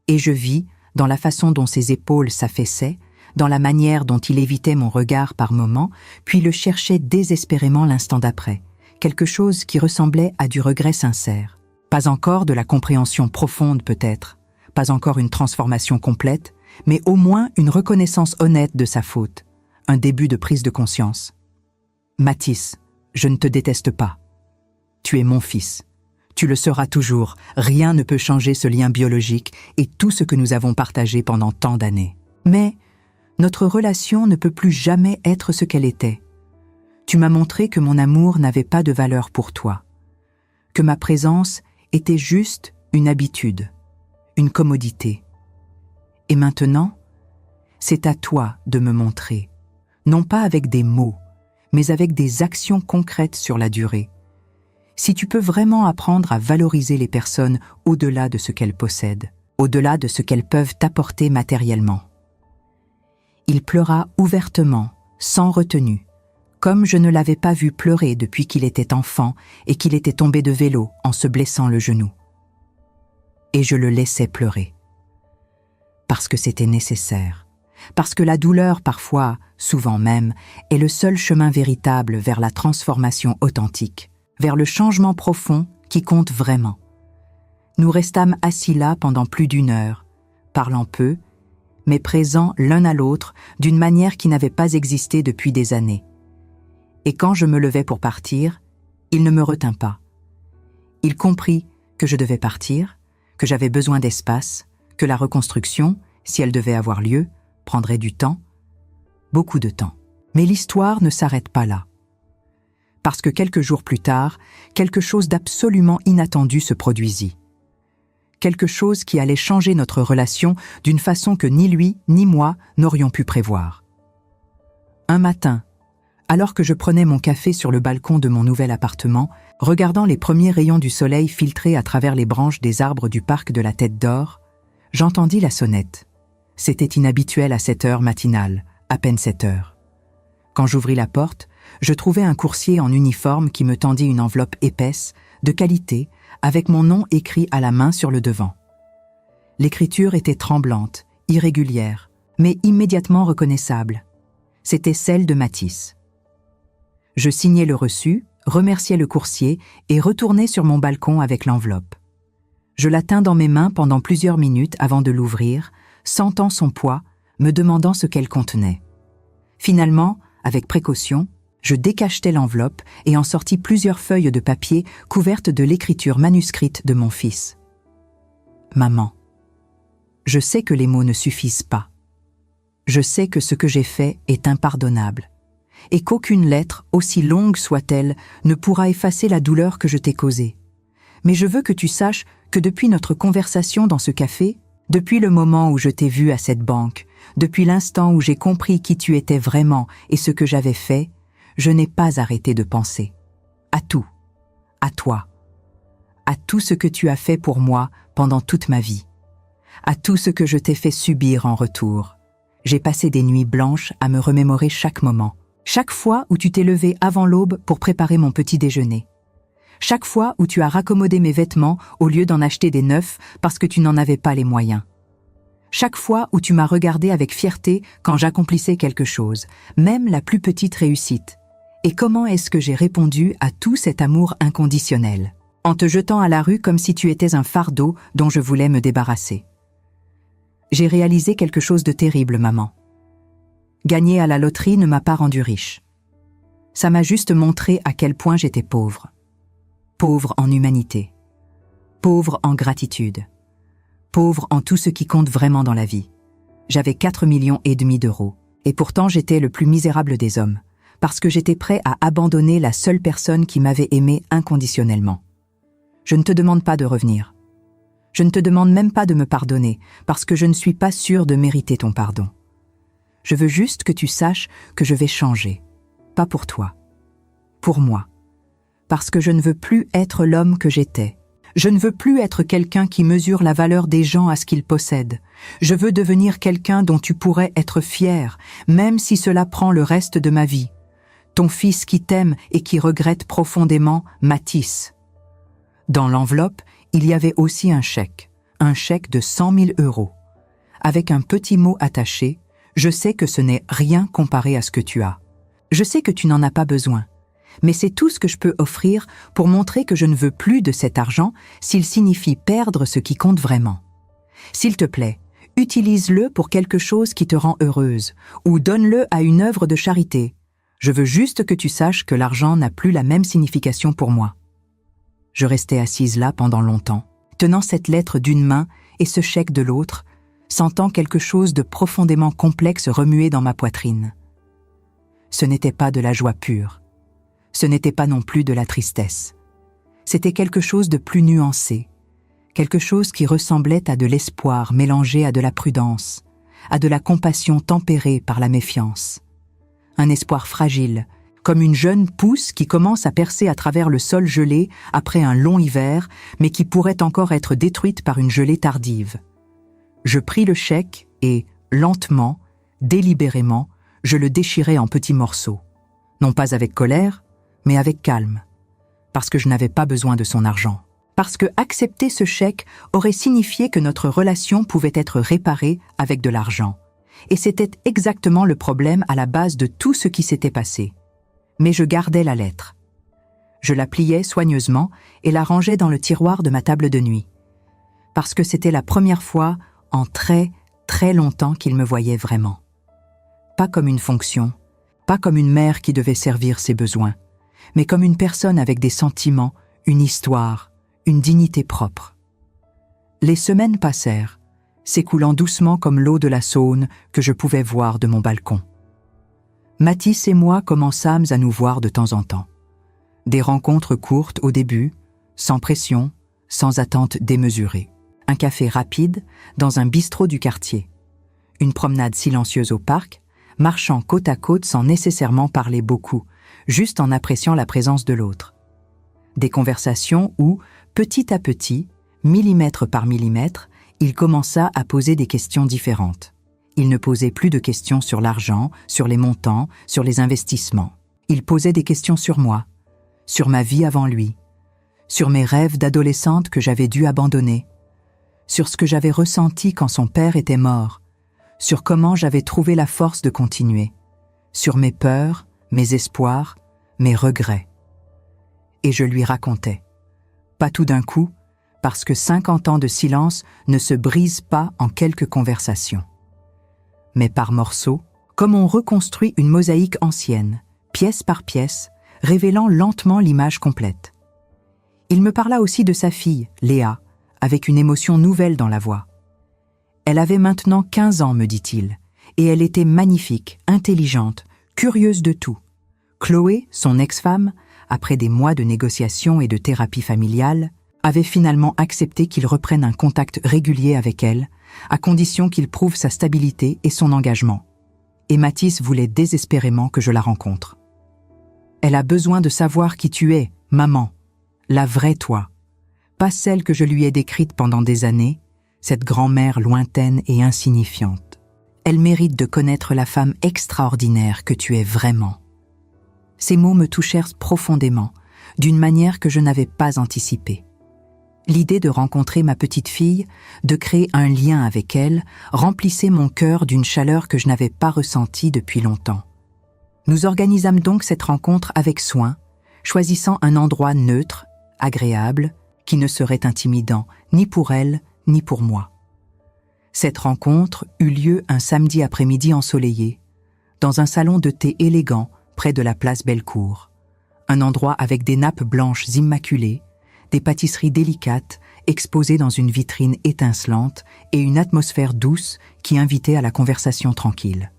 Et je vis, dans la façon dont ses épaules s'affaissaient, dans la manière dont il évitait mon regard par moments, puis le cherchait désespérément l'instant d'après, quelque chose qui ressemblait à du regret sincère. Pas encore de la compréhension profonde peut-être, pas encore une transformation complète, mais au moins une reconnaissance honnête de sa faute, un début de prise de conscience. « Mathis, je ne te déteste pas. Tu es mon fils. Tu le seras toujours, rien ne peut changer ce lien biologique et tout ce que nous avons partagé pendant tant d'années. Mais notre relation ne peut plus jamais être ce qu'elle était. Tu m'as montré que mon amour n'avait pas de valeur pour toi, que ma présence était juste une habitude, une commodité. Et maintenant, c'est à toi de me montrer, non pas avec des mots, mais avec des actions concrètes sur la durée. Si tu peux vraiment apprendre à valoriser les personnes au-delà de ce qu'elles possèdent, au-delà de ce qu'elles peuvent t'apporter matériellement. Il pleura ouvertement, sans retenue, comme je ne l'avais pas vu pleurer depuis qu'il était enfant et qu'il était tombé de vélo en se blessant le genou. Et je le laissais pleurer. Parce que c'était nécessaire. Parce que la douleur, parfois, souvent même, est le seul chemin véritable vers la transformation authentique, vers le changement profond qui compte vraiment. Nous restâmes assis là pendant plus d'1 heure, parlant peu, mais présents l'un à l'autre d'une manière qui n'avait pas existé depuis des années. Et quand je me levai pour partir, il ne me retint pas. Il comprit que je devais partir, que j'avais besoin d'espace, que la reconstruction, si elle devait avoir lieu, prendrait du temps, beaucoup de temps. Mais l'histoire ne s'arrête pas là. Parce que quelques jours plus tard, quelque chose d'absolument inattendu se produisit. Quelque chose qui allait changer notre relation d'une façon que ni lui ni moi n'aurions pu prévoir. Un matin, alors que je prenais mon café sur le balcon de mon nouvel appartement, regardant les premiers rayons du soleil filtrer à travers les branches des arbres du parc de la Tête d'Or, j'entendis la sonnette. C'était inhabituel à cette heure matinale, à peine 7 heures. Quand j'ouvris la porte, je trouvai un coursier en uniforme qui me tendit une enveloppe épaisse, de qualité, avec mon nom écrit à la main sur le devant. L'écriture était tremblante, irrégulière, mais immédiatement reconnaissable. C'était celle de Mathis. Je signai le reçu, remerciai le coursier et retournai sur mon balcon avec l'enveloppe. Je la tins dans mes mains pendant plusieurs minutes avant de l'ouvrir, sentant son poids, me demandant ce qu'elle contenait. Finalement, avec précaution, je décachetai l'enveloppe et en sortis plusieurs feuilles de papier couvertes de l'écriture manuscrite de mon fils. Maman, je sais que les mots ne suffisent pas. Je sais que ce que j'ai fait est impardonnable et qu'aucune lettre, aussi longue soit-elle, ne pourra effacer la douleur que je t'ai causée. Mais je veux que tu saches que depuis notre conversation dans ce café, depuis le moment où je t'ai vu à cette banque, depuis l'instant où j'ai compris qui tu étais vraiment et ce que j'avais fait, je n'ai pas arrêté de penser. À tout. À toi. À tout ce que tu as fait pour moi pendant toute ma vie. À tout ce que je t'ai fait subir en retour. J'ai passé des nuits blanches à me remémorer chaque moment. Chaque fois où tu t'es levé avant l'aube pour préparer mon petit déjeuner. Chaque fois où tu as raccommodé mes vêtements au lieu d'en acheter des neufs parce que tu n'en avais pas les moyens. Chaque fois où tu m'as regardé avec fierté quand j'accomplissais quelque chose, même la plus petite réussite. Et comment est-ce que j'ai répondu à tout cet amour inconditionnel, en te jetant à la rue comme si tu étais un fardeau dont je voulais me débarrasser. J'ai réalisé quelque chose de terrible, maman. Gagner à la loterie ne m'a pas rendu riche. Ça m'a juste montré à quel point j'étais pauvre. Pauvre en humanité. Pauvre en gratitude. Pauvre en tout ce qui compte vraiment dans la vie. J'avais 4,5 millions d'euros. Et pourtant j'étais le plus misérable des hommes. Parce que j'étais prêt à abandonner la seule personne qui m'avait aimé inconditionnellement. Je ne te demande pas de revenir. Je ne te demande même pas de me pardonner, parce que je ne suis pas sûre de mériter ton pardon. Je veux juste que tu saches que je vais changer. Pas pour toi. Pour moi. Parce que je ne veux plus être l'homme que j'étais. Je ne veux plus être quelqu'un qui mesure la valeur des gens à ce qu'ils possèdent. Je veux devenir quelqu'un dont tu pourrais être fier, même si cela prend le reste de ma vie. Ton fils qui t'aime et qui regrette profondément, Mathis. Dans l'enveloppe, il y avait aussi un chèque de 100 000 euros. Avec un petit mot attaché, je sais que ce n'est rien comparé à ce que tu as. Je sais que tu n'en as pas besoin, mais c'est tout ce que je peux offrir pour montrer que je ne veux plus de cet argent s'il signifie perdre ce qui compte vraiment. S'il te plaît, utilise-le pour quelque chose qui te rend heureuse, ou donne-le à une œuvre de charité. Je veux juste que tu saches que l'argent n'a plus la même signification pour moi. Je restais assise là pendant longtemps, tenant cette lettre d'une main et ce chèque de l'autre, sentant quelque chose de profondément complexe remuer dans ma poitrine. Ce n'était pas de la joie pure, Ce n'était pas non plus de la tristesse. C'était quelque chose de plus nuancé, quelque chose qui ressemblait à de l'espoir mélangé à de la prudence, à de la compassion tempérée par la méfiance. Un espoir fragile, comme une jeune pousse qui commence à percer à travers le sol gelé après un long hiver, mais qui pourrait encore être détruite par une gelée tardive. Je pris le chèque et, lentement, délibérément, je le déchirai en petits morceaux. Non pas avec colère, mais avec calme. Parce que je n'avais pas besoin de son argent. Parce que accepter ce chèque aurait signifié que notre relation pouvait être réparée avec de l'argent. Et c'était exactement le problème à la base de tout ce qui s'était passé. Mais je gardais la lettre. Je la pliais soigneusement et la rangeais dans le tiroir de ma table de nuit. Parce que c'était la première fois en très, très longtemps qu'il me voyait vraiment. Pas comme une fonction, pas comme une mère qui devait servir ses besoins, mais comme une personne avec des sentiments, une histoire, une dignité propre. Les semaines passèrent, s'écoulant doucement comme l'eau de la Saône que je pouvais voir de mon balcon. Mathis et moi commençâmes à nous voir de temps en temps. Des rencontres courtes au début, sans pression, sans attente démesurée. Un café rapide dans un bistrot du quartier. Une promenade silencieuse au parc, marchant côte à côte sans nécessairement parler beaucoup, juste en appréciant la présence de l'autre. Des conversations où, petit à petit, millimètre par millimètre, il commença à poser des questions différentes. Il ne posait plus de questions sur l'argent, sur les montants, sur les investissements. Il posait des questions sur moi, sur ma vie avant lui, sur mes rêves d'adolescente que j'avais dû abandonner, sur ce que j'avais ressenti quand son père était mort, sur comment j'avais trouvé la force de continuer, sur mes peurs, mes espoirs, mes regrets. Et je lui racontais. Pas tout d'un coup, parce que 50 ans de silence ne se brisent pas en quelques conversations. Mais par morceaux, comme on reconstruit une mosaïque ancienne, pièce par pièce, révélant lentement l'image complète. Il me parla aussi de sa fille, Léa, avec une émotion nouvelle dans la voix. Elle avait maintenant 15 ans, me dit-il, et elle était magnifique, intelligente, curieuse de tout. Chloé, son ex-femme, après des mois de négociations et de thérapie familiale, avait finalement accepté qu'il reprenne un contact régulier avec elle, à condition qu'il prouve sa stabilité et son engagement. Et Mathis voulait désespérément que je la rencontre. Elle a besoin de savoir qui tu es, maman, la vraie toi, pas celle que je lui ai décrite pendant des années, cette grand-mère lointaine et insignifiante. Elle mérite de connaître la femme extraordinaire que tu es vraiment. Ces mots me touchèrent profondément, d'une manière que je n'avais pas anticipée. L'idée de rencontrer ma petite fille, de créer un lien avec elle, remplissait mon cœur d'une chaleur que je n'avais pas ressentie depuis longtemps. Nous organisâmes donc cette rencontre avec soin, choisissant un endroit neutre, agréable, qui ne serait intimidant ni pour elle ni pour moi. Cette rencontre eut lieu un samedi après-midi ensoleillé, dans un salon de thé élégant près de la place Bellecour, un endroit avec des nappes blanches immaculées, des pâtisseries délicates exposées dans une vitrine étincelante et une atmosphère douce qui invitait à la conversation tranquille.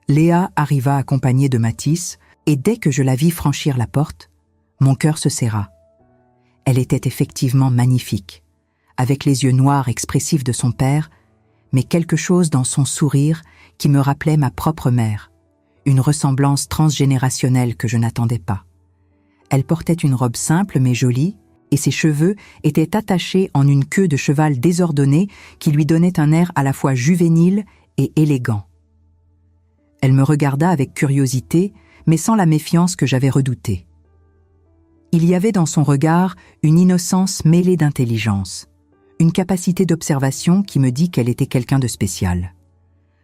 Léa arriva accompagnée de Mathis et dès que je la vis franchir la porte, mon cœur se serra. Elle était effectivement magnifique, avec les yeux noirs expressifs de son père, mais quelque chose dans son sourire qui me rappelait ma propre mère, une ressemblance transgénérationnelle que je n'attendais pas. Elle portait une robe simple mais jolie, et ses cheveux étaient attachés en une queue de cheval désordonnée qui lui donnait un air à la fois juvénile et élégant. Elle me regarda avec curiosité, mais sans la méfiance que j'avais redoutée. Il y avait dans son regard une innocence mêlée d'intelligence, une capacité d'observation qui me dit qu'elle était quelqu'un de spécial.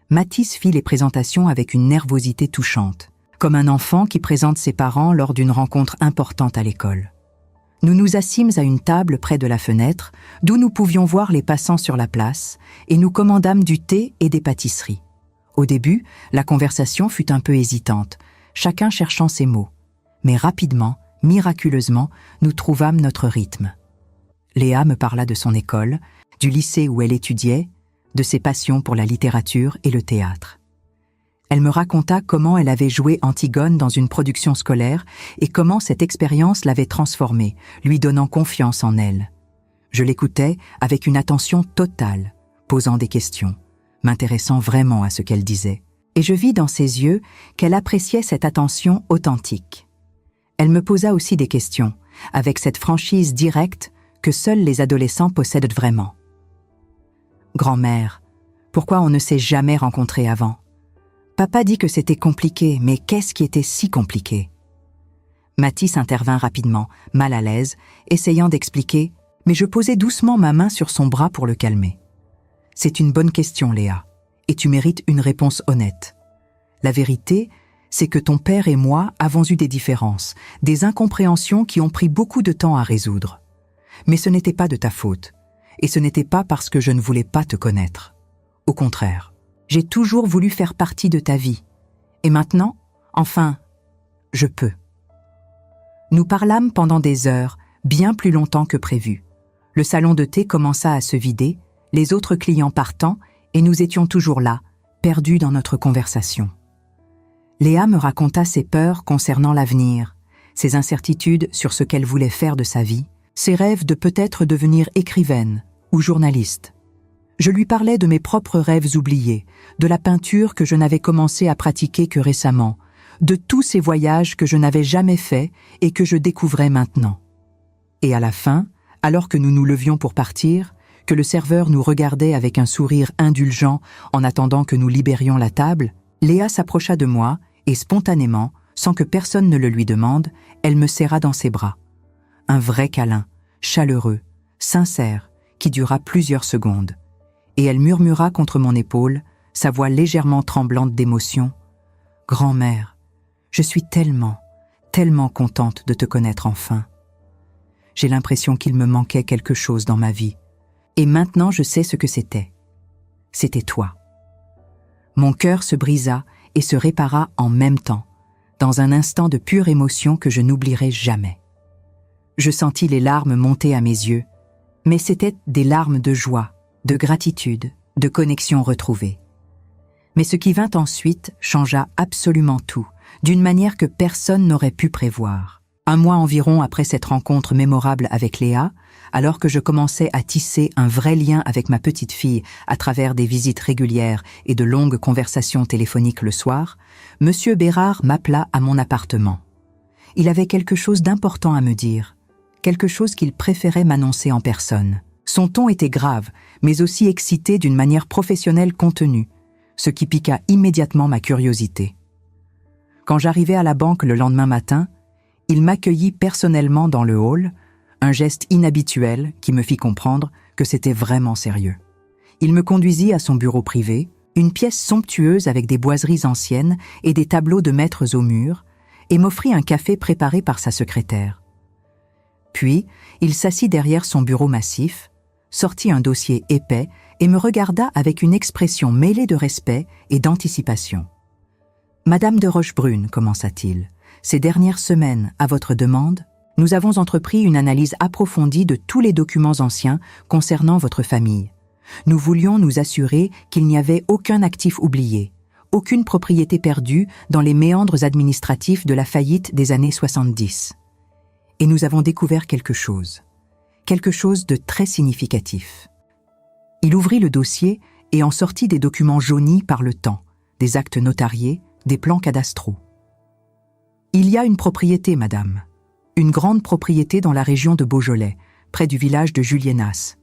Mathis fit les présentations avec une nervosité touchante, comme un enfant qui présente ses parents lors d'une rencontre importante à l'école. Nous nous assîmes à une table près de la fenêtre, d'où nous pouvions voir les passants sur la place, et nous commandâmes du thé et des pâtisseries. Au début, la conversation fut un peu hésitante, chacun cherchant ses mots. Mais rapidement, miraculeusement, nous trouvâmes notre rythme. Léa me parla de son école, du lycée où elle étudiait, de ses passions pour la littérature et le théâtre. Elle me raconta comment elle avait joué Antigone dans une production scolaire et comment cette expérience l'avait transformée, lui donnant confiance en elle. Je l'écoutais avec une attention totale, posant des questions, m'intéressant vraiment à ce qu'elle disait. Et je vis dans ses yeux qu'elle appréciait cette attention authentique. Elle me posa aussi des questions, avec cette franchise directe que seuls les adolescents possèdent vraiment. « Grand-mère, pourquoi on ne s'est jamais rencontrés avant ? Papa dit que c'était compliqué, mais qu'est-ce qui était si compliqué ?» Mathis intervint rapidement, mal à l'aise, essayant d'expliquer, mais je posai doucement ma main sur son bras pour le calmer. « C'est une bonne question, Léa, et tu mérites une réponse honnête. La vérité, c'est que ton père et moi avons eu des différences, des incompréhensions qui ont pris beaucoup de temps à résoudre. Mais ce n'était pas de ta faute, et ce n'était pas parce que je ne voulais pas te connaître. Au contraire, j'ai toujours voulu faire partie de ta vie. Et maintenant, enfin, je peux. » Nous parlâmes pendant des heures, bien plus longtemps que prévu. Le salon de thé commença à se vider, les autres clients partant, et nous étions toujours là, perdus dans notre conversation. Léa me raconta ses peurs concernant l'avenir, ses incertitudes sur ce qu'elle voulait faire de sa vie, ses rêves de peut-être devenir écrivaine ou journaliste. Je lui parlais de mes propres rêves oubliés, de la peinture que je n'avais commencé à pratiquer que récemment, de tous ces voyages que je n'avais jamais faits et que je découvrais maintenant. Et à la fin, alors que nous nous levions pour partir, que le serveur nous regardait avec un sourire indulgent en attendant que nous libérions la table, Léa s'approcha de moi et spontanément, sans que personne ne le lui demande, elle me serra dans ses bras. Un vrai câlin, chaleureux, sincère, qui dura plusieurs secondes. Et elle murmura contre mon épaule, sa voix légèrement tremblante d'émotion. « Grand-mère, je suis tellement, tellement contente de te connaître enfin. J'ai l'impression qu'il me manquait quelque chose dans ma vie. Et maintenant je sais ce que c'était. C'était toi. » Mon cœur se brisa et se répara en même temps, dans un instant de pure émotion que je n'oublierai jamais. Je sentis les larmes monter à mes yeux, mais c'étaient des larmes de joie, de gratitude, de connexion retrouvée. Mais ce qui vint ensuite changea absolument tout, d'une manière que personne n'aurait pu prévoir. Un mois environ après cette rencontre mémorable avec Léa, alors que je commençais à tisser un vrai lien avec ma petite fille à travers des visites régulières et de longues conversations téléphoniques le soir, Monsieur Bérard m'appela à mon appartement. Il avait quelque chose d'important à me dire, quelque chose qu'il préférait m'annoncer en personne. Son ton était grave, mais aussi excité d'une manière professionnelle contenue, ce qui piqua immédiatement ma curiosité. Quand j'arrivai à la banque le lendemain matin, il m'accueillit personnellement dans le hall, un geste inhabituel qui me fit comprendre que c'était vraiment sérieux. Il me conduisit à son bureau privé, une pièce somptueuse avec des boiseries anciennes et des tableaux de maîtres au mur, et m'offrit un café préparé par sa secrétaire. Puis, il s'assit derrière son bureau massif, sortit un dossier épais et me regarda avec une expression mêlée de respect et d'anticipation. « Madame de Rochebrune, commença-t-il, ces dernières semaines, à votre demande, nous avons entrepris une analyse approfondie de tous les documents anciens concernant votre famille. Nous voulions nous assurer qu'il n'y avait aucun actif oublié, aucune propriété perdue dans les méandres administratifs de la faillite des années 70. Et nous avons découvert quelque chose de très significatif. » Il ouvrit le dossier et en sortit des documents jaunis par le temps, des actes notariés, des plans cadastraux. « Il y a une propriété, madame. Une grande propriété dans la région de Beaujolais, près du village de Juliénas.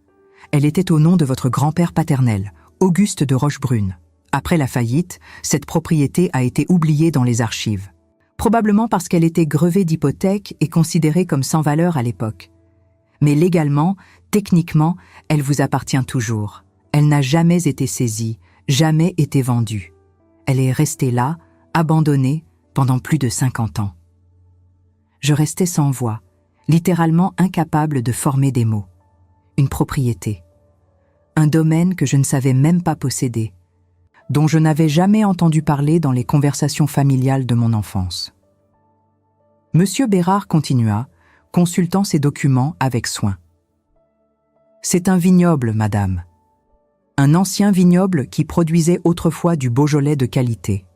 Elle était au nom de votre grand-père paternel, Auguste de Rochebrune. Après la faillite, cette propriété a été oubliée dans les archives. Probablement parce qu'elle était grevée d'hypothèques et considérée comme sans valeur à l'époque. Mais légalement, techniquement, elle vous appartient toujours. Elle n'a jamais été saisie, jamais été vendue. Elle est restée là, abandonnée, pendant plus de 50 ans. Je restais sans voix, littéralement incapable de former des mots. Une propriété. Un domaine que je ne savais même pas posséder, dont je n'avais jamais entendu parler dans les conversations familiales de mon enfance. Monsieur Bérard continua, consultant ses documents avec soin. « C'est un vignoble, madame. Un ancien vignoble qui produisait autrefois du Beaujolais de qualité.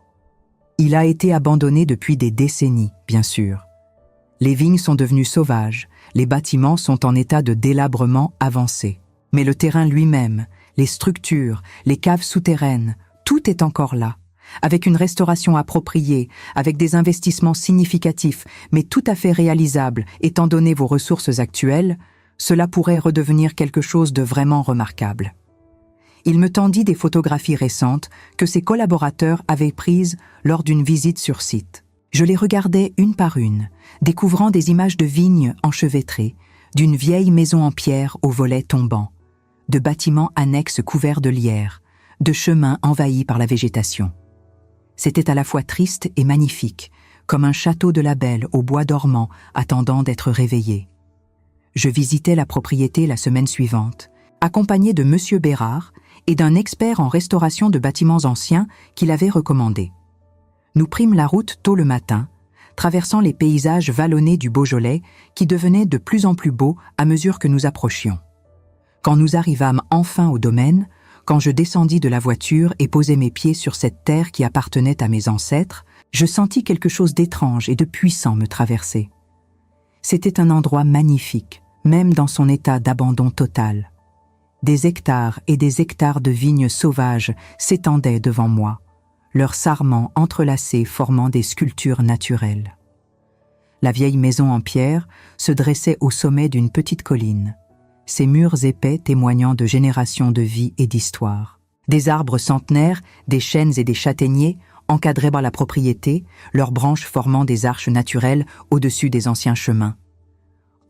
Il a été abandonné depuis des décennies, bien sûr. Les vignes sont devenues sauvages, les bâtiments sont en état de délabrement avancé. Mais le terrain lui-même, les structures, les caves souterraines, tout est encore là, avec une restauration appropriée, avec des investissements significatifs, mais tout à fait réalisables, étant donné vos ressources actuelles, cela pourrait redevenir quelque chose de vraiment remarquable. Il me tendit des photographies récentes que ses collaborateurs avaient prises lors d'une visite sur site. Je les regardais une par une, découvrant des images de vignes enchevêtrées, d'une vieille maison en pierre aux volets tombants, de bâtiments annexes couverts de lierre, de chemins envahis par la végétation. C'était à la fois triste et magnifique, comme un château de la Belle au bois dormant attendant d'être réveillé. Je visitais la propriété la semaine suivante, accompagné de Monsieur Bérard et d'un expert en restauration de bâtiments anciens qu'il avait recommandé. Nous prîmes la route tôt le matin, traversant les paysages vallonnés du Beaujolais qui devenaient de plus en plus beaux à mesure que nous approchions. Quand nous arrivâmes enfin au domaine, quand je descendis de la voiture et posai mes pieds sur cette terre qui appartenait à mes ancêtres, je sentis quelque chose d'étrange et de puissant me traverser. C'était un endroit magnifique, même dans son état d'abandon total. Des hectares et des hectares de vignes sauvages s'étendaient devant moi, leurs sarments entrelacés formant des sculptures naturelles. La vieille maison en pierre se dressait au sommet d'une petite colline, ses murs épais témoignant de générations de vie et d'histoire. Des arbres centenaires, des chênes et des châtaigniers encadraient la propriété, leurs branches formant des arches naturelles au-dessus des anciens chemins.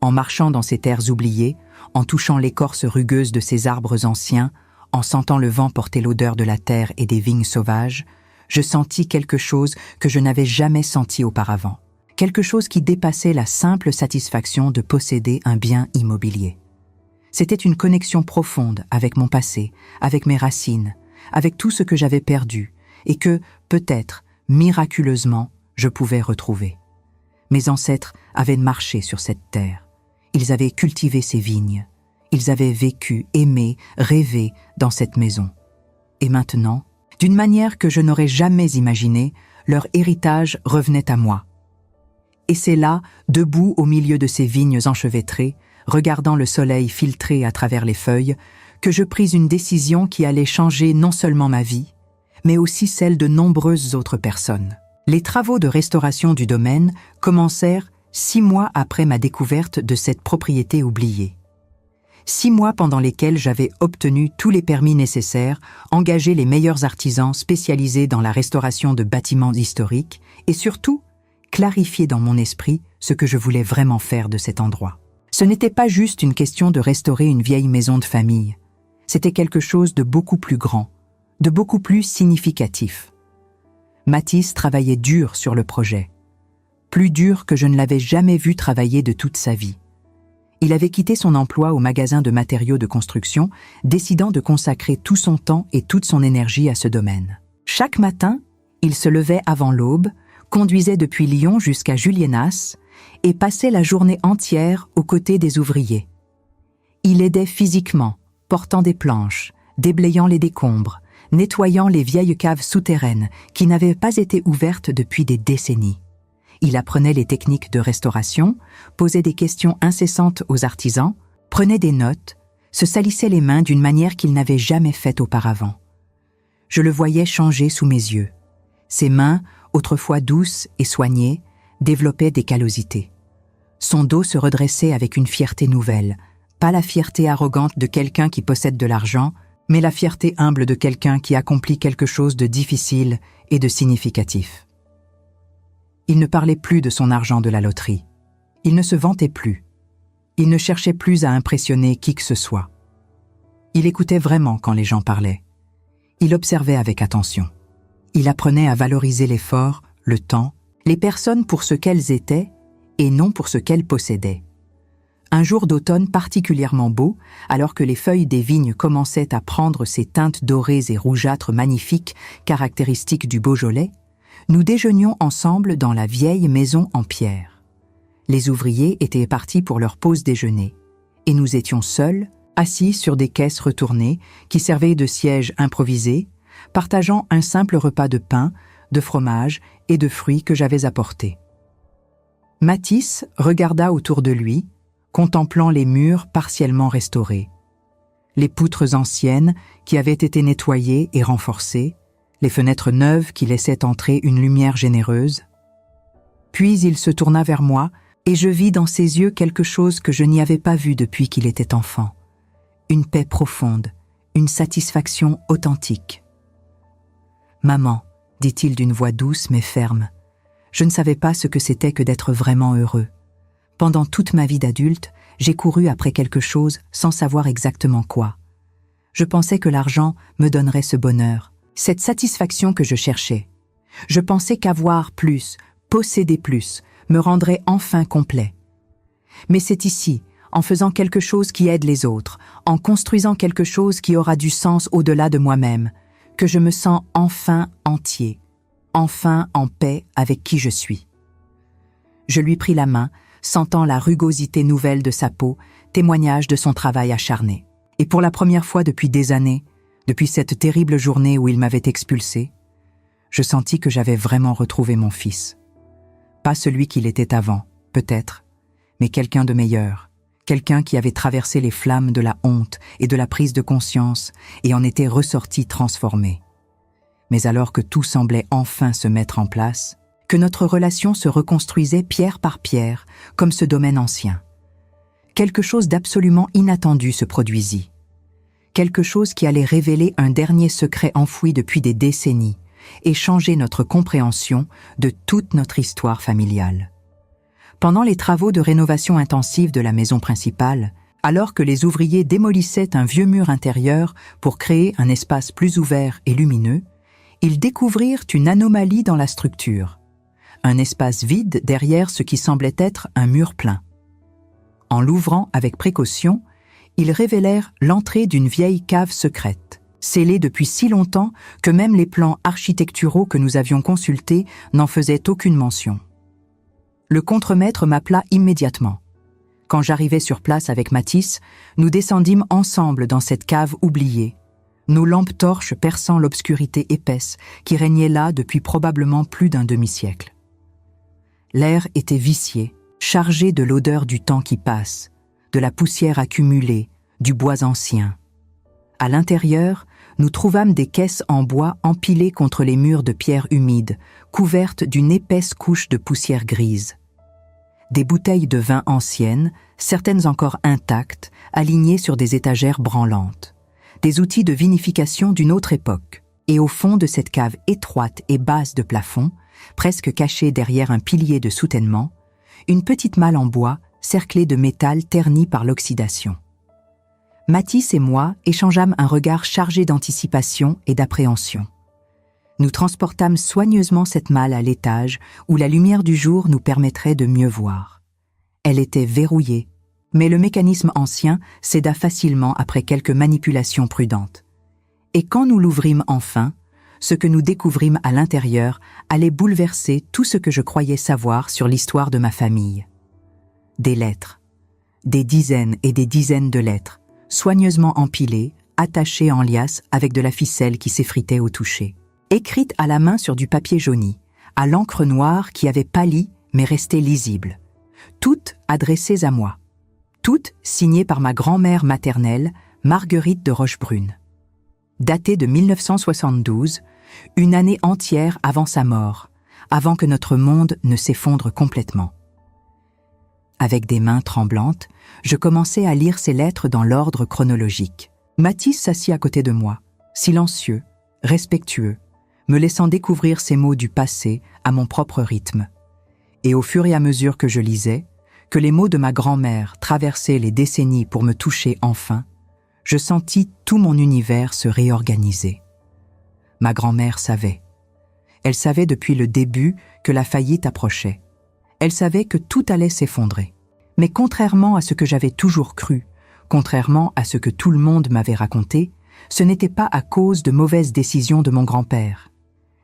En marchant dans ces terres oubliées, en touchant l'écorce rugueuse de ces arbres anciens, en sentant le vent porter l'odeur de la terre et des vignes sauvages, je sentis quelque chose que je n'avais jamais senti auparavant. Quelque chose qui dépassait la simple satisfaction de posséder un bien immobilier. C'était une connexion profonde avec mon passé, avec mes racines, avec tout ce que j'avais perdu et que, peut-être, miraculeusement, je pouvais retrouver. Mes ancêtres avaient marché sur cette terre. Ils avaient cultivé ces vignes. Ils avaient vécu, aimé, rêvé dans cette maison. Et maintenant, d'une manière que je n'aurais jamais imaginée, leur héritage revenait à moi. Et c'est là, debout au milieu de ces vignes enchevêtrées, regardant le soleil filtrer à travers les feuilles, que je pris une décision qui allait changer non seulement ma vie, mais aussi celle de nombreuses autres personnes. Les travaux de restauration du domaine commencèrent 6 mois après ma découverte de cette propriété oubliée. 6 mois pendant lesquels j'avais obtenu tous les permis nécessaires, engagé les meilleurs artisans spécialisés dans la restauration de bâtiments historiques et surtout, clarifié dans mon esprit ce que je voulais vraiment faire de cet endroit. Ce n'était pas juste une question de restaurer une vieille maison de famille. C'était quelque chose de beaucoup plus grand, de beaucoup plus significatif. Mathis travaillait dur sur le projet. Plus dur que je ne l'avais jamais vu travailler de toute sa vie. Il avait quitté son emploi au magasin de matériaux de construction, décidant de consacrer tout son temps et toute son énergie à ce domaine. Chaque matin, il se levait avant l'aube, conduisait depuis Lyon jusqu'à Juliénas et passait la journée entière aux côtés des ouvriers. Il aidait physiquement, portant des planches, déblayant les décombres, nettoyant les vieilles caves souterraines qui n'avaient pas été ouvertes depuis des décennies. Il apprenait les techniques de restauration, posait des questions incessantes aux artisans, prenait des notes, se salissait les mains d'une manière qu'il n'avait jamais faite auparavant. Je le voyais changer sous mes yeux. Ses mains, autrefois douces et soignées, développaient des callosités. Son dos se redressait avec une fierté nouvelle, pas la fierté arrogante de quelqu'un qui possède de l'argent, mais la fierté humble de quelqu'un qui accomplit quelque chose de difficile et de significatif. Il ne parlait plus de son argent de la loterie. Il ne se vantait plus. Il ne cherchait plus à impressionner qui que ce soit. Il écoutait vraiment quand les gens parlaient. Il observait avec attention. Il apprenait à valoriser l'effort, le temps, les personnes pour ce qu'elles étaient et non pour ce qu'elles possédaient. Un jour d'automne particulièrement beau, alors que les feuilles des vignes commençaient à prendre ces teintes dorées et rougeâtres magnifiques caractéristiques du Beaujolais, nous déjeunions ensemble dans la vieille maison en pierre. Les ouvriers étaient partis pour leur pause déjeuner, et nous étions seuls, assis sur des caisses retournées qui servaient de sièges improvisés, partageant un simple repas de pain de fromage et de fruits que j'avais apportés. Mathis regarda autour de lui, contemplant les murs partiellement restaurés, les poutres anciennes qui avaient été nettoyées et renforcées, les fenêtres neuves qui laissaient entrer une lumière généreuse. Puis il se tourna vers moi et je vis dans ses yeux quelque chose que je n'y avais pas vu depuis qu'il était enfant. Une paix profonde, une satisfaction authentique. « Maman, dit-il d'une voix douce mais ferme, je ne savais pas ce que c'était que d'être vraiment heureux. Pendant toute ma vie d'adulte, j'ai couru après quelque chose sans savoir exactement quoi. Je pensais que l'argent me donnerait ce bonheur, cette satisfaction que je cherchais. Je pensais qu'avoir plus, posséder plus, me rendrait enfin complet. Mais c'est ici, en faisant quelque chose qui aide les autres, en construisant quelque chose qui aura du sens au-delà de moi-même, que je me sens enfin entier, enfin en paix avec qui je suis. » Je lui pris la main, sentant la rugosité nouvelle de sa peau, témoignage de son travail acharné. Et pour la première fois depuis des années, depuis cette terrible journée où il m'avait expulsé, je sentis que j'avais vraiment retrouvé mon fils. Pas celui qu'il était avant, peut-être, mais quelqu'un de meilleur, quelqu'un qui avait traversé les flammes de la honte et de la prise de conscience et en était ressorti transformé. Mais alors que tout semblait enfin se mettre en place, que notre relation se reconstruisait pierre par pierre, comme ce domaine ancien. Quelque chose d'absolument inattendu se produisit. Quelque chose qui allait révéler un dernier secret enfoui depuis des décennies et changer notre compréhension de toute notre histoire familiale. Pendant les travaux de rénovation intensive de la maison principale, alors que les ouvriers démolissaient un vieux mur intérieur pour créer un espace plus ouvert et lumineux, ils découvrirent une anomalie dans la structure. Un espace vide derrière ce qui semblait être un mur plein. En l'ouvrant avec précaution, ils révélèrent l'entrée d'une vieille cave secrète, scellée depuis si longtemps que même les plans architecturaux que nous avions consultés n'en faisaient aucune mention. Le contremaître m'appela immédiatement. Quand j'arrivai sur place avec Mathis, nous descendîmes ensemble dans cette cave oubliée, nos lampes torches perçant l'obscurité épaisse qui régnait là depuis probablement plus d'un demi-siècle. L'air était vicié, chargé de l'odeur du temps qui passe, de la poussière accumulée, du bois ancien. À l'intérieur, nous trouvâmes des caisses en bois empilées contre les murs de pierre humide, couvertes d'une épaisse couche de poussière grise. Des bouteilles de vin anciennes, certaines encore intactes, alignées sur des étagères branlantes. Des outils de vinification d'une autre époque. Et au fond de cette cave étroite et basse de plafond, presque cachée derrière un pilier de soutènement, une petite malle en bois cerclée de métal terni par l'oxydation. Mathis et moi échangeâmes un regard chargé d'anticipation et d'appréhension. Nous transportâmes soigneusement cette malle à l'étage où la lumière du jour nous permettrait de mieux voir. Elle était verrouillée, mais le mécanisme ancien céda facilement après quelques manipulations prudentes. Et quand nous l'ouvrîmes enfin, ce que nous découvrîmes à l'intérieur allait bouleverser tout ce que je croyais savoir sur l'histoire de ma famille. Des lettres, des dizaines et des dizaines de lettres, soigneusement empilées, attachées en liasse avec de la ficelle qui s'effritait au toucher. Écrites à la main sur du papier jauni, à l'encre noire qui avait pâli mais resté lisible. Toutes adressées à moi. Toutes signées par ma grand-mère maternelle, Marguerite de Rochebrune. Datées de 1972, une année entière avant sa mort, avant que notre monde ne s'effondre complètement. Avec des mains tremblantes, je commençai à lire ces lettres dans l'ordre chronologique. Mathis s'assit à côté de moi, silencieux, respectueux, me laissant découvrir ces mots du passé à mon propre rythme. Et au fur et à mesure que je lisais, que les mots de ma grand-mère traversaient les décennies pour me toucher enfin, je sentis tout mon univers se réorganiser. Ma grand-mère savait. Elle savait depuis le début que la faillite approchait. Elle savait que tout allait s'effondrer. Mais contrairement à ce que j'avais toujours cru, contrairement à ce que tout le monde m'avait raconté, ce n'était pas à cause de mauvaises décisions de mon grand-père.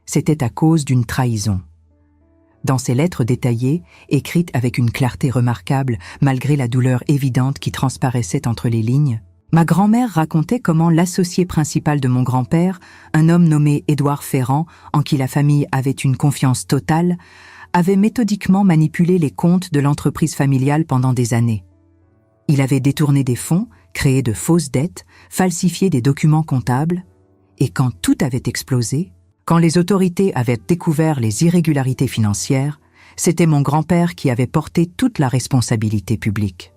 C'était à cause d'une trahison. Dans ces lettres détaillées, écrites avec une clarté remarquable malgré la douleur évidente qui transparaissait entre les lignes, Ma grand-mère racontait comment l'associé principal de mon grand-père, un homme nommé Édouard Ferrand, en qui la famille avait une confiance totale, avait méthodiquement manipulé les comptes de l'entreprise familiale pendant des années. Il avait détourné des fonds, créé de fausses dettes, falsifié des documents comptables, et quand tout avait explosé, quand les autorités avaient découvert les irrégularités financières, c'était mon grand-père qui avait porté toute la responsabilité publique.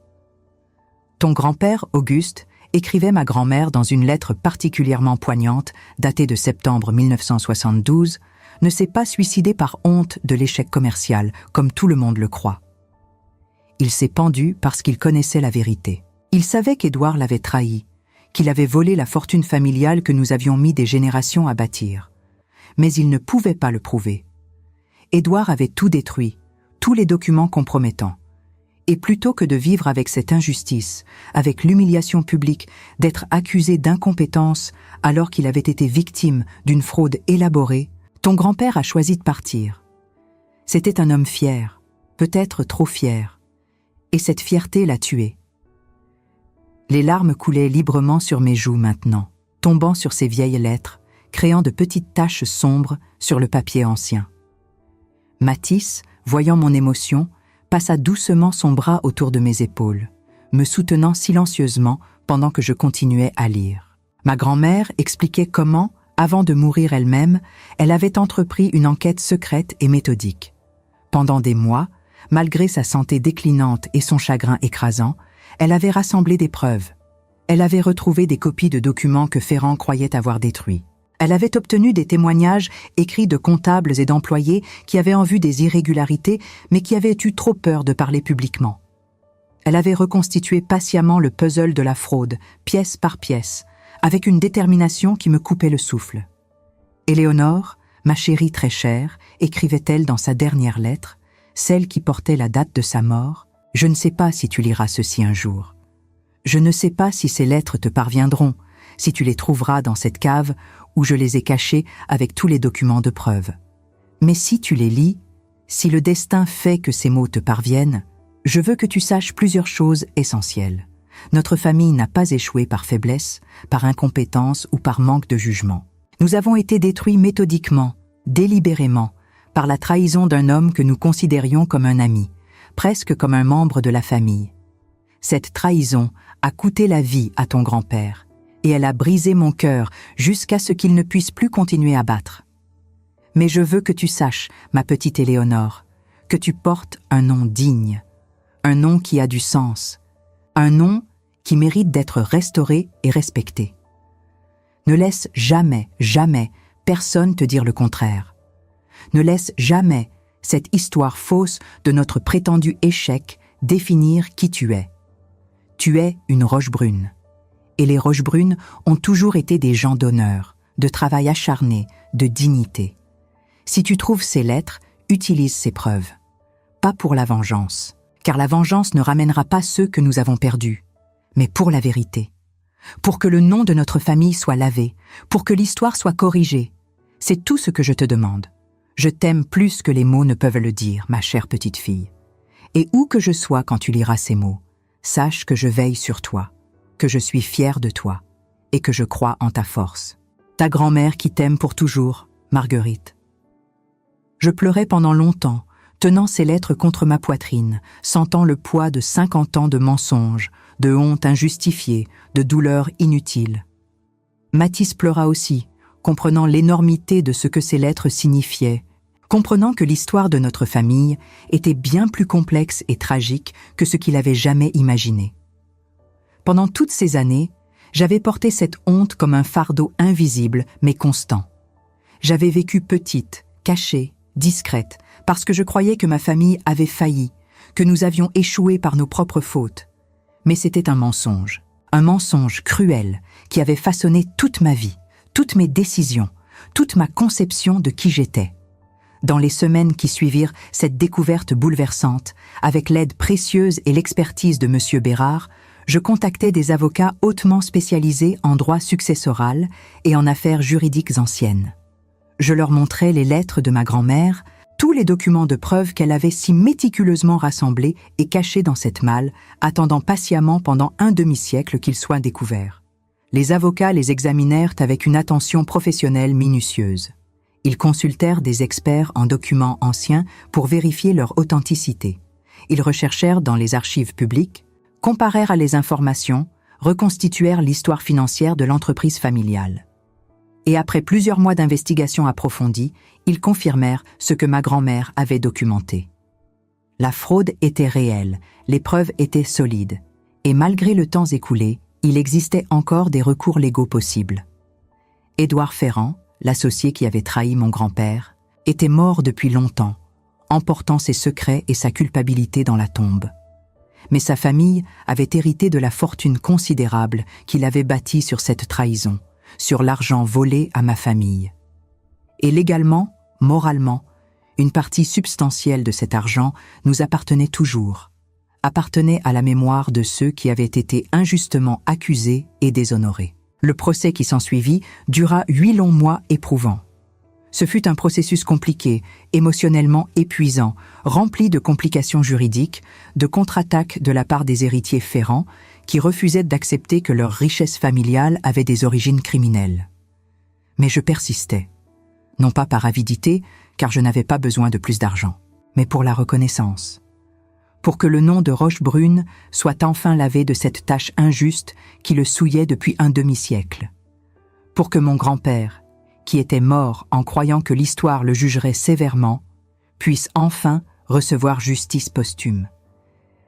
Ton grand-père, Auguste, écrivait ma grand-mère dans une lettre particulièrement poignante, datée de septembre 1972, ne s'est pas suicidé par honte de l'échec commercial, comme tout le monde le croit. Il s'est pendu parce qu'il connaissait la vérité. Il savait qu'Édouard l'avait trahi, qu'il avait volé la fortune familiale que nous avions mis des générations à bâtir. Mais il ne pouvait pas le prouver. Édouard avait tout détruit, tous les documents compromettants. Et plutôt que de vivre avec cette injustice, avec l'humiliation publique, d'être accusé d'incompétence alors qu'il avait été victime d'une fraude élaborée, ton grand-père a choisi de partir. C'était un homme fier, peut-être trop fier. Et cette fierté l'a tué. Les larmes coulaient librement sur mes joues maintenant, tombant sur ces vieilles lettres, créant de petites taches sombres sur le papier ancien. Mathis, voyant mon émotion, passa doucement son bras autour de mes épaules, me soutenant silencieusement pendant que je continuais à lire. Ma grand-mère expliquait comment, avant de mourir elle-même, elle avait entrepris une enquête secrète et méthodique. Pendant des mois, malgré sa santé déclinante et son chagrin écrasant, elle avait rassemblé des preuves. Elle avait retrouvé des copies de documents que Ferrand croyait avoir détruits. Elle avait obtenu des témoignages écrits de comptables et d'employés qui avaient en vue des irrégularités, mais qui avaient eu trop peur de parler publiquement. Elle avait reconstitué patiemment le puzzle de la fraude, pièce par pièce, avec une détermination qui me coupait le souffle. Éléonore, ma chérie très chère, écrivait-elle dans sa dernière lettre, celle qui portait la date de sa mort, « Je ne sais pas si tu liras ceci un jour. Je ne sais pas si ces lettres te parviendront, si tu les trouveras dans cette cave où je les ai cachées avec tous les documents de preuve. Mais si tu les lis, si le destin fait que ces mots te parviennent, je veux que tu saches plusieurs choses essentielles. Notre famille n'a pas échoué par faiblesse, par incompétence ou par manque de jugement. Nous avons été détruits méthodiquement, délibérément, par la trahison d'un homme que nous considérions comme un ami, presque comme un membre de la famille. Cette trahison a coûté la vie à ton grand-père, et elle a brisé mon cœur jusqu'à ce qu'il ne puisse plus continuer à battre. Mais je veux que tu saches, ma petite Éléonore, que tu portes un nom digne, un nom qui a du sens, un nom qui mérite d'être restauré et respecté. Ne laisse jamais, jamais personne te dire le contraire. Ne laisse jamais cette histoire fausse de notre prétendu échec définir qui tu es. Tu es une Rochebrune. Et les Rochebrunes ont toujours été des gens d'honneur, de travail acharné, de dignité. Si tu trouves ces lettres, utilise ces preuves. Pas pour la vengeance, car la vengeance ne ramènera pas ceux que nous avons perdus, mais pour la vérité. Pour que le nom de notre famille soit lavé, pour que l'histoire soit corrigée. C'est tout ce que je te demande. Je t'aime plus que les mots ne peuvent le dire, ma chère petite fille. Et où que je sois quand tu liras ces mots, sache que je veille sur toi, que je suis fière de toi et que je crois en ta force. Ta grand-mère qui t'aime pour toujours, Marguerite. Je pleurais pendant longtemps, tenant ces lettres contre ma poitrine, sentant le poids de 50 ans de mensonges, de honte injustifiée, de douleurs inutiles. Mathis pleura aussi, comprenant l'énormité de ce que ces lettres signifiaient, comprenant que l'histoire de notre famille était bien plus complexe et tragique que ce qu'il avait jamais imaginé. Pendant toutes ces années, j'avais porté cette honte comme un fardeau invisible mais constant. J'avais vécu petite, cachée, discrète, parce que je croyais que ma famille avait failli, que nous avions échoué par nos propres fautes. Mais c'était un mensonge cruel qui avait façonné toute ma vie, toutes mes décisions, toute ma conception de qui j'étais. Dans les semaines qui suivirent cette découverte bouleversante, avec l'aide précieuse et l'expertise de M. Bérard, je contactais des avocats hautement spécialisés en droit successoral et en affaires juridiques anciennes. Je leur montrais les lettres de ma grand-mère, Tous les documents de preuve qu'elle avait si méticuleusement rassemblés et cachés dans cette malle, attendant patiemment pendant un demi-siècle qu'ils soient découverts. Les avocats les examinèrent avec une attention professionnelle minutieuse. Ils consultèrent des experts en documents anciens pour vérifier leur authenticité. Ils recherchèrent dans les archives publiques, comparèrent les informations, reconstituèrent l'histoire financière de l'entreprise familiale. Et après plusieurs mois d'investigation approfondie, ils confirmèrent ce que ma grand-mère avait documenté. La fraude était réelle, les preuves étaient solides, et malgré le temps écoulé, il existait encore des recours légaux possibles. Édouard Ferrand, l'associé qui avait trahi mon grand-père, était mort depuis longtemps, emportant ses secrets et sa culpabilité dans la tombe. Mais sa famille avait hérité de la fortune considérable qu'il avait bâtie sur cette trahison, sur l'argent volé à ma famille. Et légalement, moralement, une partie substantielle de cet argent nous appartenait toujours, appartenait à la mémoire de ceux qui avaient été injustement accusés et déshonorés. Le procès qui s'ensuivit dura 8 longs mois éprouvants. Ce fut un processus compliqué, émotionnellement épuisant, rempli de complications juridiques, de contre-attaques de la part des héritiers Ferrand, qui refusaient d'accepter que leur richesse familiale avait des origines criminelles. Mais je persistais, non pas par avidité, car je n'avais pas besoin de plus d'argent, mais pour la reconnaissance. Pour que le nom de Rochebrune soit enfin lavé de cette tache injuste qui le souillait depuis un demi-siècle. Pour que mon grand-père, qui était mort en croyant que l'histoire le jugerait sévèrement, puisse enfin recevoir justice posthume.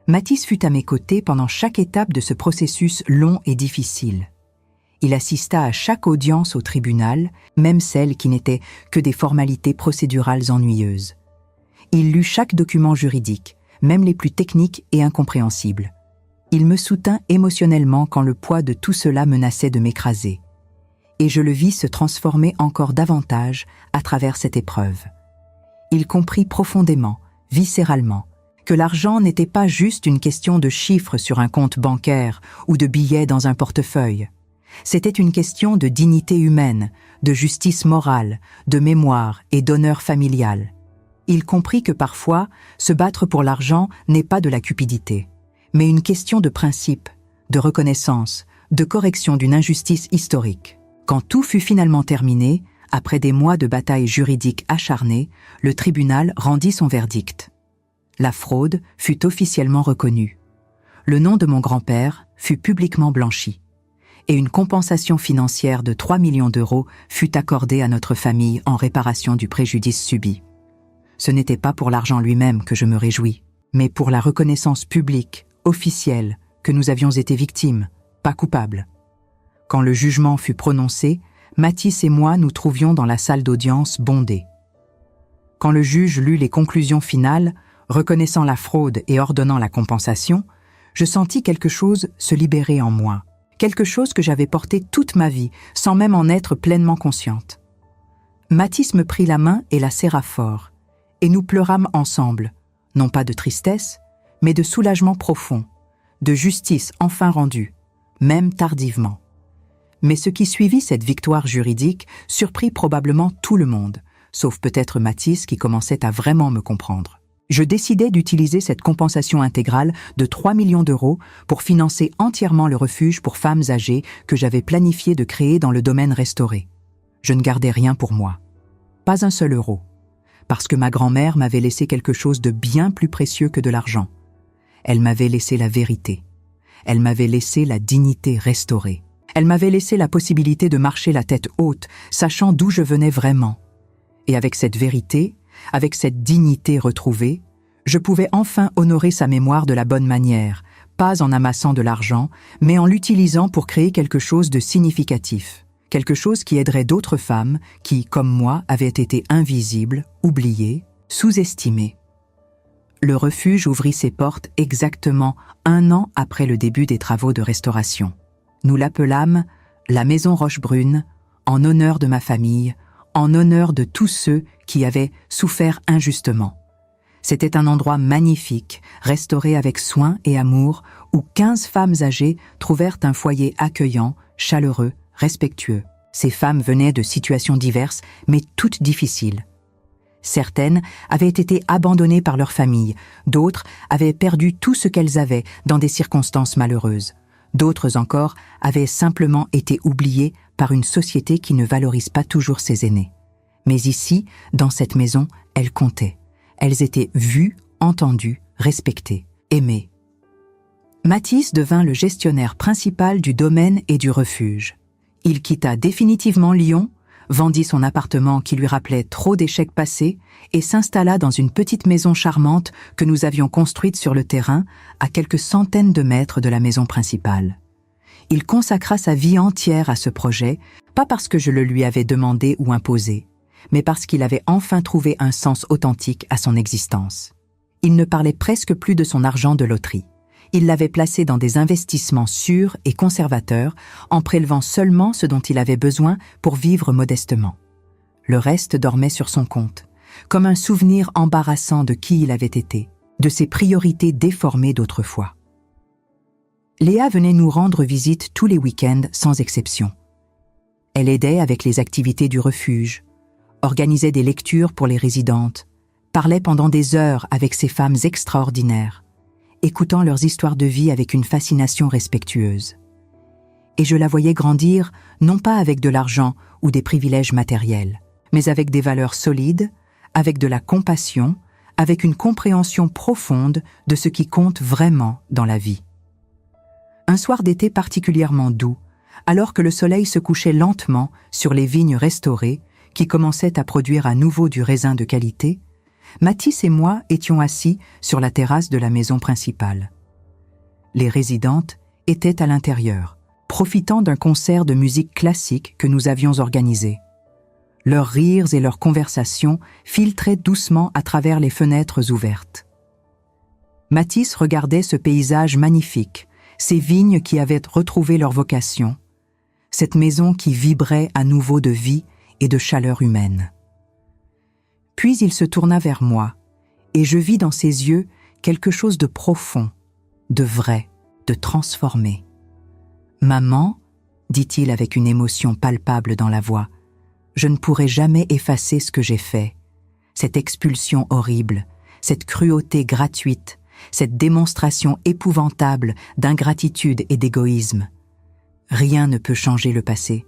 Mathis fut à mes côtés pendant chaque étape de ce processus long et difficile. Il assista à chaque audience au tribunal, même celles qui n'étaient que des formalités procédurales ennuyeuses. Il lut chaque document juridique, même les plus techniques et incompréhensibles. Il me soutint émotionnellement quand le poids de tout cela menaçait de m'écraser. Et je le vis se transformer encore davantage à travers cette épreuve. Il comprit profondément, viscéralement, que l'argent n'était pas juste une question de chiffres sur un compte bancaire ou de billets dans un portefeuille. C'était une question de dignité humaine, de justice morale, de mémoire et d'honneur familial. Il comprit que parfois, se battre pour l'argent n'est pas de la cupidité, mais une question de principe, de reconnaissance, de correction d'une injustice historique. Quand tout fut finalement terminé, après des mois de bataille juridique acharnée, le tribunal rendit son verdict. La fraude fut officiellement reconnue. Le nom de mon grand-père fut publiquement blanchi. Et une compensation financière de 3 millions d'euros fut accordée à notre famille en réparation du préjudice subi. Ce n'était pas pour l'argent lui-même que je me réjouis, mais pour la reconnaissance publique, officielle, que nous avions été victimes, pas coupables. Quand le jugement fut prononcé, Mathis et moi nous trouvions dans la salle d'audience bondée. Quand le juge lut les conclusions finales, reconnaissant la fraude et ordonnant la compensation, je sentis quelque chose se libérer en moi, quelque chose que j'avais porté toute ma vie, sans même en être pleinement consciente. Mathis me prit la main et la serra fort, et nous pleurâmes ensemble, non pas de tristesse, mais de soulagement profond, de justice enfin rendue, même tardivement. Mais ce qui suivit cette victoire juridique surprit probablement tout le monde, sauf peut-être Mathis qui commençait à vraiment me comprendre. Je décidai d'utiliser cette compensation intégrale de 3 millions d'euros pour financer entièrement le refuge pour femmes âgées que j'avais planifié de créer dans le domaine restauré. Je ne gardais rien pour moi. Pas un seul euro. Parce que ma grand-mère m'avait laissé quelque chose de bien plus précieux que de l'argent. Elle m'avait laissé la vérité. Elle m'avait laissé la dignité restaurée. Elle m'avait laissé la possibilité de marcher la tête haute, sachant d'où je venais vraiment. Et avec cette vérité, avec cette dignité retrouvée, je pouvais enfin honorer sa mémoire de la bonne manière, pas en amassant de l'argent, mais en l'utilisant pour créer quelque chose de significatif, quelque chose qui aiderait d'autres femmes qui, comme moi, avaient été invisibles, oubliées, sous-estimées. Le refuge ouvrit ses portes exactement 1 an après le début des travaux de restauration. Nous l'appelâmes la Maison Rochebrune, en honneur de ma famille, en honneur de tous ceux qui avaient souffert injustement. C'était un endroit magnifique, restauré avec soin et amour, où 15 femmes âgées trouvèrent un foyer accueillant, chaleureux, respectueux. Ces femmes venaient de situations diverses, mais toutes difficiles. Certaines avaient été abandonnées par leur famille, d'autres avaient perdu tout ce qu'elles avaient dans des circonstances malheureuses. D'autres encore avaient simplement été oubliées par une société qui ne valorise pas toujours ses aînés. Mais ici, dans cette maison, elles comptaient. Elles étaient vues, entendues, respectées, aimées. Mathis devint le gestionnaire principal du domaine et du refuge. Il quitta définitivement Lyon, vendit son appartement qui lui rappelait trop d'échecs passés et s'installa dans une petite maison charmante que nous avions construite sur le terrain, à quelques centaines de mètres de la maison principale. Il consacra sa vie entière à ce projet, pas parce que je le lui avais demandé ou imposé, mais parce qu'il avait enfin trouvé un sens authentique à son existence. Il ne parlait presque plus de son argent de loterie. Il l'avait placé dans des investissements sûrs et conservateurs, en prélevant seulement ce dont il avait besoin pour vivre modestement. Le reste dormait sur son compte, comme un souvenir embarrassant de qui il avait été, de ses priorités déformées d'autrefois. Léa venait nous rendre visite tous les week-ends sans exception. Elle aidait avec les activités du refuge, organisait des lectures pour les résidentes, parlait pendant des heures avec ces femmes extraordinaires, écoutant leurs histoires de vie avec une fascination respectueuse. Et je la voyais grandir non pas avec de l'argent ou des privilèges matériels, mais avec des valeurs solides, avec de la compassion, avec une compréhension profonde de ce qui compte vraiment dans la vie. Un soir d'été particulièrement doux, alors que le soleil se couchait lentement sur les vignes restaurées qui commençaient à produire à nouveau du raisin de qualité, Mathis et moi étions assis sur la terrasse de la maison principale. Les résidentes étaient à l'intérieur, profitant d'un concert de musique classique que nous avions organisé. Leurs rires et leurs conversations filtraient doucement à travers les fenêtres ouvertes. Mathis regardait ce paysage magnifique, ces vignes qui avaient retrouvé leur vocation, cette maison qui vibrait à nouveau de vie et de chaleur humaine. Puis il se tourna vers moi, et je vis dans ses yeux quelque chose de profond, de vrai, de transformé. « Maman, dit-il avec une émotion palpable dans la voix, je ne pourrai jamais effacer ce que j'ai fait. Cette expulsion horrible, cette cruauté gratuite, cette démonstration épouvantable d'ingratitude et d'égoïsme. Rien ne peut changer le passé.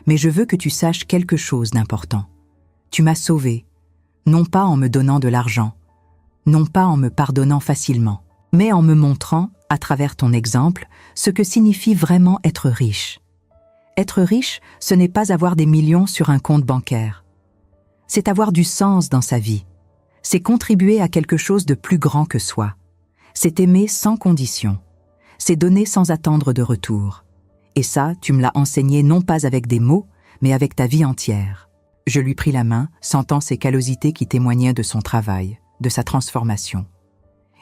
Mais je veux que tu saches quelque chose d'important. Tu m'as sauvée, non pas en me donnant de l'argent, non pas en me pardonnant facilement, mais en me montrant, à travers ton exemple, ce que signifie vraiment être riche. Être riche, ce n'est pas avoir des millions sur un compte bancaire. C'est avoir du sens dans sa vie. C'est contribuer à quelque chose de plus grand que soi. C'est aimer sans condition. C'est donner sans attendre de retour. Et ça, tu me l'as enseigné non pas avec des mots, mais avec ta vie entière. Je lui pris la main, sentant ses callosités qui témoignaient de son travail, de sa transformation.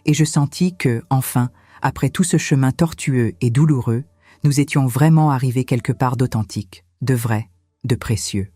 Et je sentis que, enfin, après tout ce chemin tortueux et douloureux, nous étions vraiment arrivés quelque part d'authentique, de vrai, de précieux.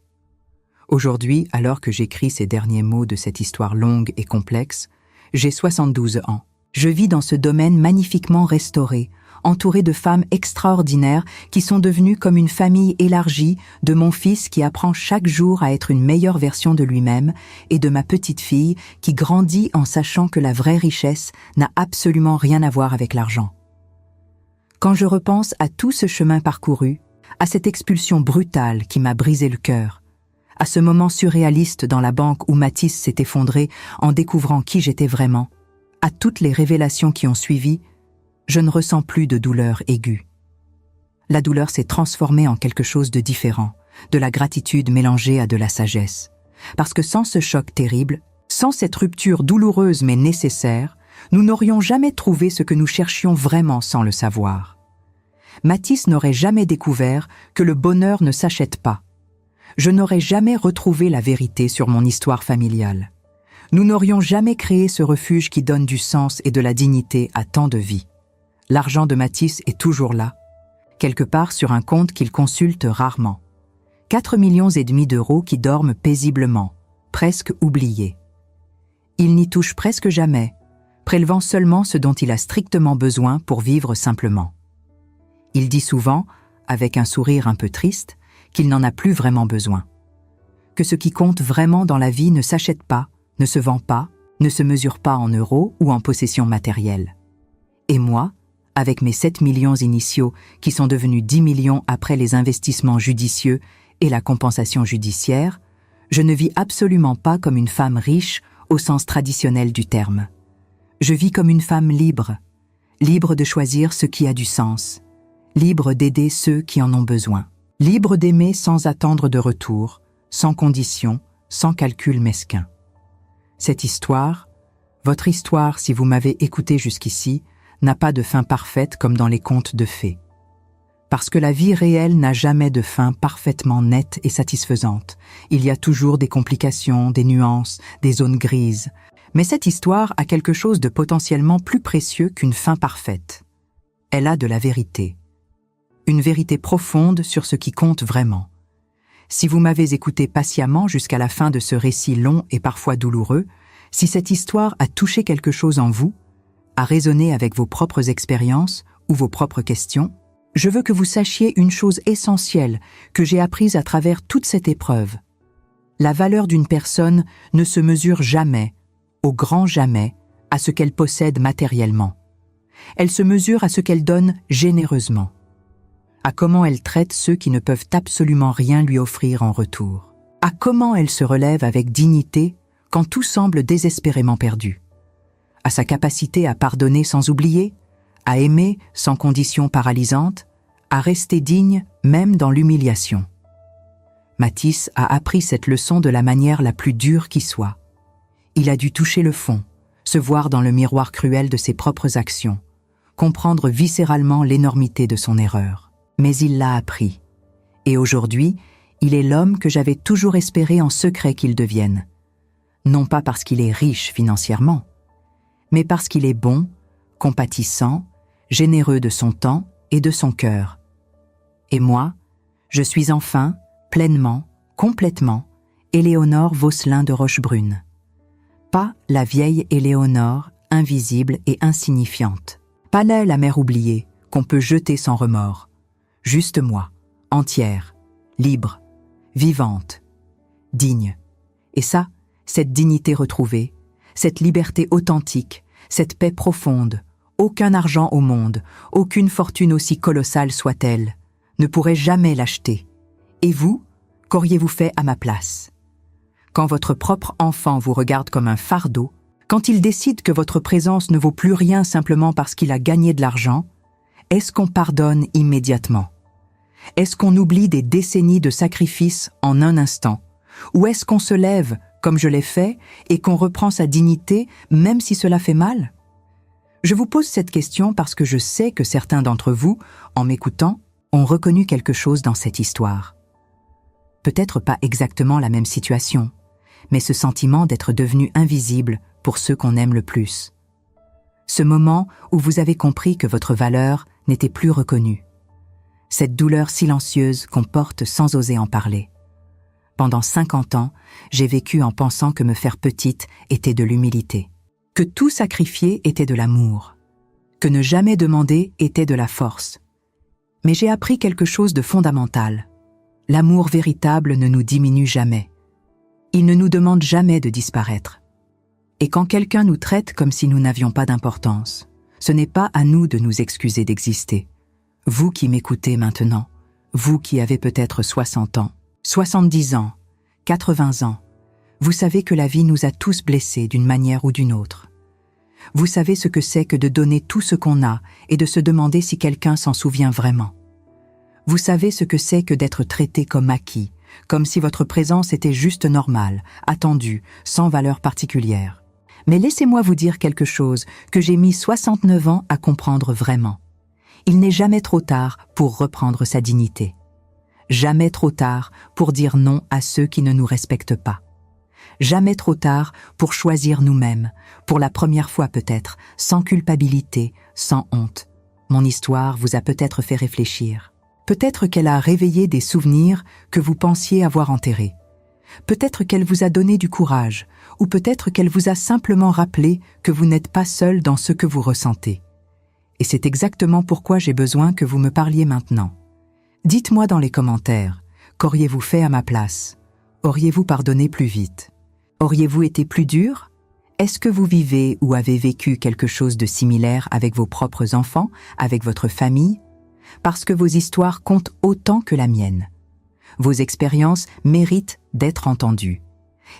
Aujourd'hui, alors que j'écris ces derniers mots de cette histoire longue et complexe, j'ai 72 ans. Je vis dans ce domaine magnifiquement restauré, entouré de femmes extraordinaires qui sont devenues comme une famille élargie, de mon fils qui apprend chaque jour à être une meilleure version de lui-même et de ma petite fille qui grandit en sachant que la vraie richesse n'a absolument rien à voir avec l'argent. Quand je repense à tout ce chemin parcouru, à cette expulsion brutale qui m'a brisé le cœur, à ce moment surréaliste dans la banque où Mathis s'est effondré en découvrant qui j'étais vraiment, à toutes les révélations qui ont suivi, je ne ressens plus de douleur aiguë. La douleur s'est transformée en quelque chose de différent, de la gratitude mélangée à de la sagesse. Parce que sans ce choc terrible, sans cette rupture douloureuse mais nécessaire, nous n'aurions jamais trouvé ce que nous cherchions vraiment sans le savoir. Mathis n'aurait jamais découvert que le bonheur ne s'achète pas. Je n'aurais jamais retrouvé la vérité sur mon histoire familiale. Nous n'aurions jamais créé ce refuge qui donne du sens et de la dignité à tant de vies. L'argent de Mathis est toujours là, quelque part sur un compte qu'il consulte rarement. 4,5 millions d'euros qui dorment paisiblement, presque oubliés. Il n'y touche presque jamais, prélevant seulement ce dont il a strictement besoin pour vivre simplement. Il dit souvent, avec un sourire un peu triste, qu'il n'en a plus vraiment besoin. que ce qui compte vraiment dans la vie ne s'achète pas, ne se vend pas, ne se mesure pas en euros ou en possessions matérielles. Et moi, avec mes 7 millions initiaux qui sont devenus 10 millions après les investissements judicieux et la compensation judiciaire, je ne vis absolument pas comme une femme riche au sens traditionnel du terme. Je vis comme une femme libre, libre de choisir ce qui a du sens, libre d'aider ceux qui en ont besoin, libre d'aimer sans attendre de retour, sans condition, sans calcul mesquin. Cette histoire, votre histoire si vous m'avez écouté jusqu'ici, n'a pas de fin parfaite comme dans les contes de fées. Parce que la vie réelle n'a jamais de fin parfaitement nette et satisfaisante. Il y a toujours des complications, des nuances, des zones grises. Mais cette histoire a quelque chose de potentiellement plus précieux qu'une fin parfaite. Elle a de la vérité. Une vérité profonde sur ce qui compte vraiment. Si vous m'avez écouté patiemment jusqu'à la fin de ce récit long et parfois douloureux, si cette histoire a touché quelque chose en vous, a résonné avec vos propres expériences ou vos propres questions, je veux que vous sachiez une chose essentielle que j'ai apprise à travers toute cette épreuve. La valeur d'une personne ne se mesure jamais, au grand jamais, à ce qu'elle possède matériellement. Elle se mesure à ce qu'elle donne généreusement, à comment elle traite ceux qui ne peuvent absolument rien lui offrir en retour, à comment elle se relève avec dignité quand tout semble désespérément perdu, à sa capacité à pardonner sans oublier, à aimer sans condition paralysante, à rester digne même dans l'humiliation. Matisse a appris cette leçon de la manière la plus dure qui soit. Il a dû toucher le fond, se voir dans le miroir cruel de ses propres actions, comprendre viscéralement l'énormité de son erreur. Mais il l'a appris. Et aujourd'hui, il est l'homme que j'avais toujours espéré en secret qu'il devienne. Non pas parce qu'il est riche financièrement, mais parce qu'il est bon, compatissant, généreux de son temps et de son cœur. Et moi, je suis enfin, pleinement, complètement, Éléonore Vosselin de Rochebrune. Pas la vieille Éléonore, invisible et insignifiante. Pas la mère oubliée, qu'on peut jeter sans remords. Juste moi, entière, libre, vivante, digne. Et ça, cette dignité retrouvée, cette liberté authentique, cette paix profonde, aucun argent au monde, aucune fortune aussi colossale soit-elle, ne pourrait jamais l'acheter. Et vous, qu'auriez-vous fait à ma place? Quand votre propre enfant vous regarde comme un fardeau, quand il décide que votre présence ne vaut plus rien simplement parce qu'il a gagné de l'argent, est-ce qu'on pardonne immédiatement? Est-ce qu'on oublie des décennies de sacrifices en un instant? Ou est-ce qu'on se lève, comme je l'ai fait, et qu'on reprend sa dignité, même si cela fait mal? Je vous pose cette question parce que je sais que certains d'entre vous, en m'écoutant, ont reconnu quelque chose dans cette histoire. Peut-être pas exactement la même situation, mais ce sentiment d'être devenu invisible pour ceux qu'on aime le plus. Ce moment où vous avez compris que votre valeur n'était plus reconnue. Cette douleur silencieuse qu'on porte sans oser en parler. Pendant 50 ans, j'ai vécu en pensant que me faire petite était de l'humilité, que tout sacrifier était de l'amour, que ne jamais demander était de la force. Mais j'ai appris quelque chose de fondamental. L'amour véritable ne nous diminue jamais. Il ne nous demande jamais de disparaître. Et quand quelqu'un nous traite comme si nous n'avions pas d'importance, ce n'est pas à nous de nous excuser d'exister. Vous qui m'écoutez maintenant, vous qui avez peut-être 60 ans, 70 ans, 80 ans, vous savez que la vie nous a tous blessés d'une manière ou d'une autre. Vous savez ce que c'est que de donner tout ce qu'on a et de se demander si quelqu'un s'en souvient vraiment. Vous savez ce que c'est que d'être traité comme acquis, comme si votre présence était juste normale, attendue, sans valeur particulière. Mais laissez-moi vous dire quelque chose que j'ai mis 69 ans à comprendre vraiment. Il n'est jamais trop tard pour reprendre sa dignité. Jamais trop tard pour dire non à ceux qui ne nous respectent pas. Jamais trop tard pour choisir nous-mêmes, pour la première fois peut-être, sans culpabilité, sans honte. Mon histoire vous a peut-être fait réfléchir. Peut-être qu'elle a réveillé des souvenirs que vous pensiez avoir enterrés. Peut-être qu'elle vous a donné du courage, ou peut-être qu'elle vous a simplement rappelé que vous n'êtes pas seul dans ce que vous ressentez. Et c'est exactement pourquoi j'ai besoin que vous me parliez maintenant. Dites-moi dans les commentaires, qu'auriez-vous fait à ma place? Auriez-vous pardonné plus vite? Auriez-vous été plus dur? Est-ce que vous vivez ou avez vécu quelque chose de similaire avec vos propres enfants, avec votre famille? Parce que vos histoires comptent autant que la mienne. Vos expériences méritent d'être entendues.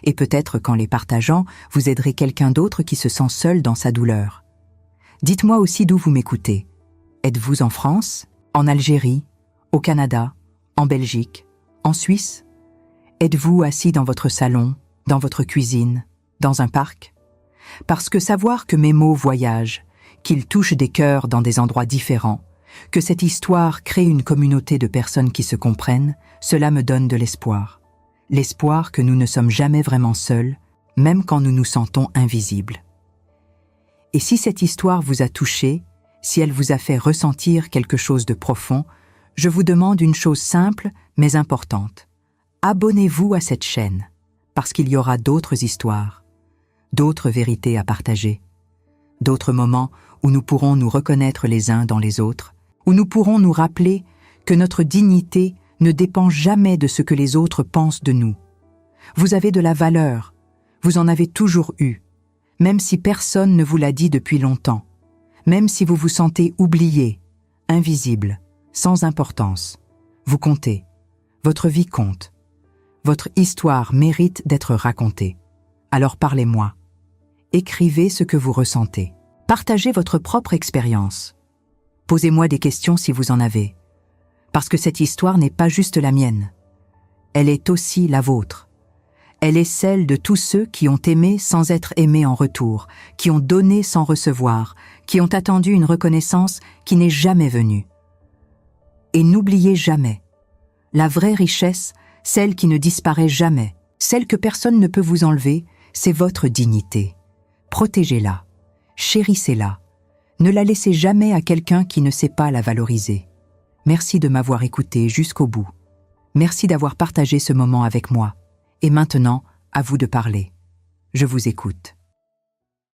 Et peut-être qu'en les partageant, vous aiderez quelqu'un d'autre qui se sent seul dans sa douleur. Dites-moi aussi d'où vous m'écoutez. Êtes-vous en France, en Algérie, au Canada, en Belgique, en Suisse? Êtes-vous assis dans votre salon, dans votre cuisine, dans un parc? Parce que savoir que mes mots voyagent, qu'ils touchent des cœurs dans des endroits différents, que cette histoire crée une communauté de personnes qui se comprennent, cela me donne de l'espoir. L'espoir que nous ne sommes jamais vraiment seuls, même quand nous nous sentons invisibles. Et si cette histoire vous a touché, si elle vous a fait ressentir quelque chose de profond, je vous demande une chose simple mais importante. Abonnez-vous à cette chaîne, parce qu'il y aura d'autres histoires, d'autres vérités à partager, d'autres moments où nous pourrons nous reconnaître les uns dans les autres, où nous pourrons nous rappeler que notre dignité ne dépend jamais de ce que les autres pensent de nous. Vous avez de la valeur, vous en avez toujours eu, même si personne ne vous l'a dit depuis longtemps, même si vous vous sentez oublié, invisible, sans importance. Vous comptez, votre vie compte, votre histoire mérite d'être racontée. Alors parlez-moi, écrivez ce que vous ressentez, partagez votre propre expérience. Posez-moi des questions si vous en avez, parce que cette histoire n'est pas juste la mienne. Elle est aussi la vôtre. Elle est celle de tous ceux qui ont aimé sans être aimés en retour, qui ont donné sans recevoir, qui ont attendu une reconnaissance qui n'est jamais venue. Et n'oubliez jamais, la vraie richesse, celle qui ne disparaît jamais, celle que personne ne peut vous enlever, c'est votre dignité. Protégez-la, chérissez-la. Ne la laissez jamais à quelqu'un qui ne sait pas la valoriser. Merci de m'avoir écouté jusqu'au bout. Merci d'avoir partagé ce moment avec moi. Et maintenant, à vous de parler. Je vous écoute.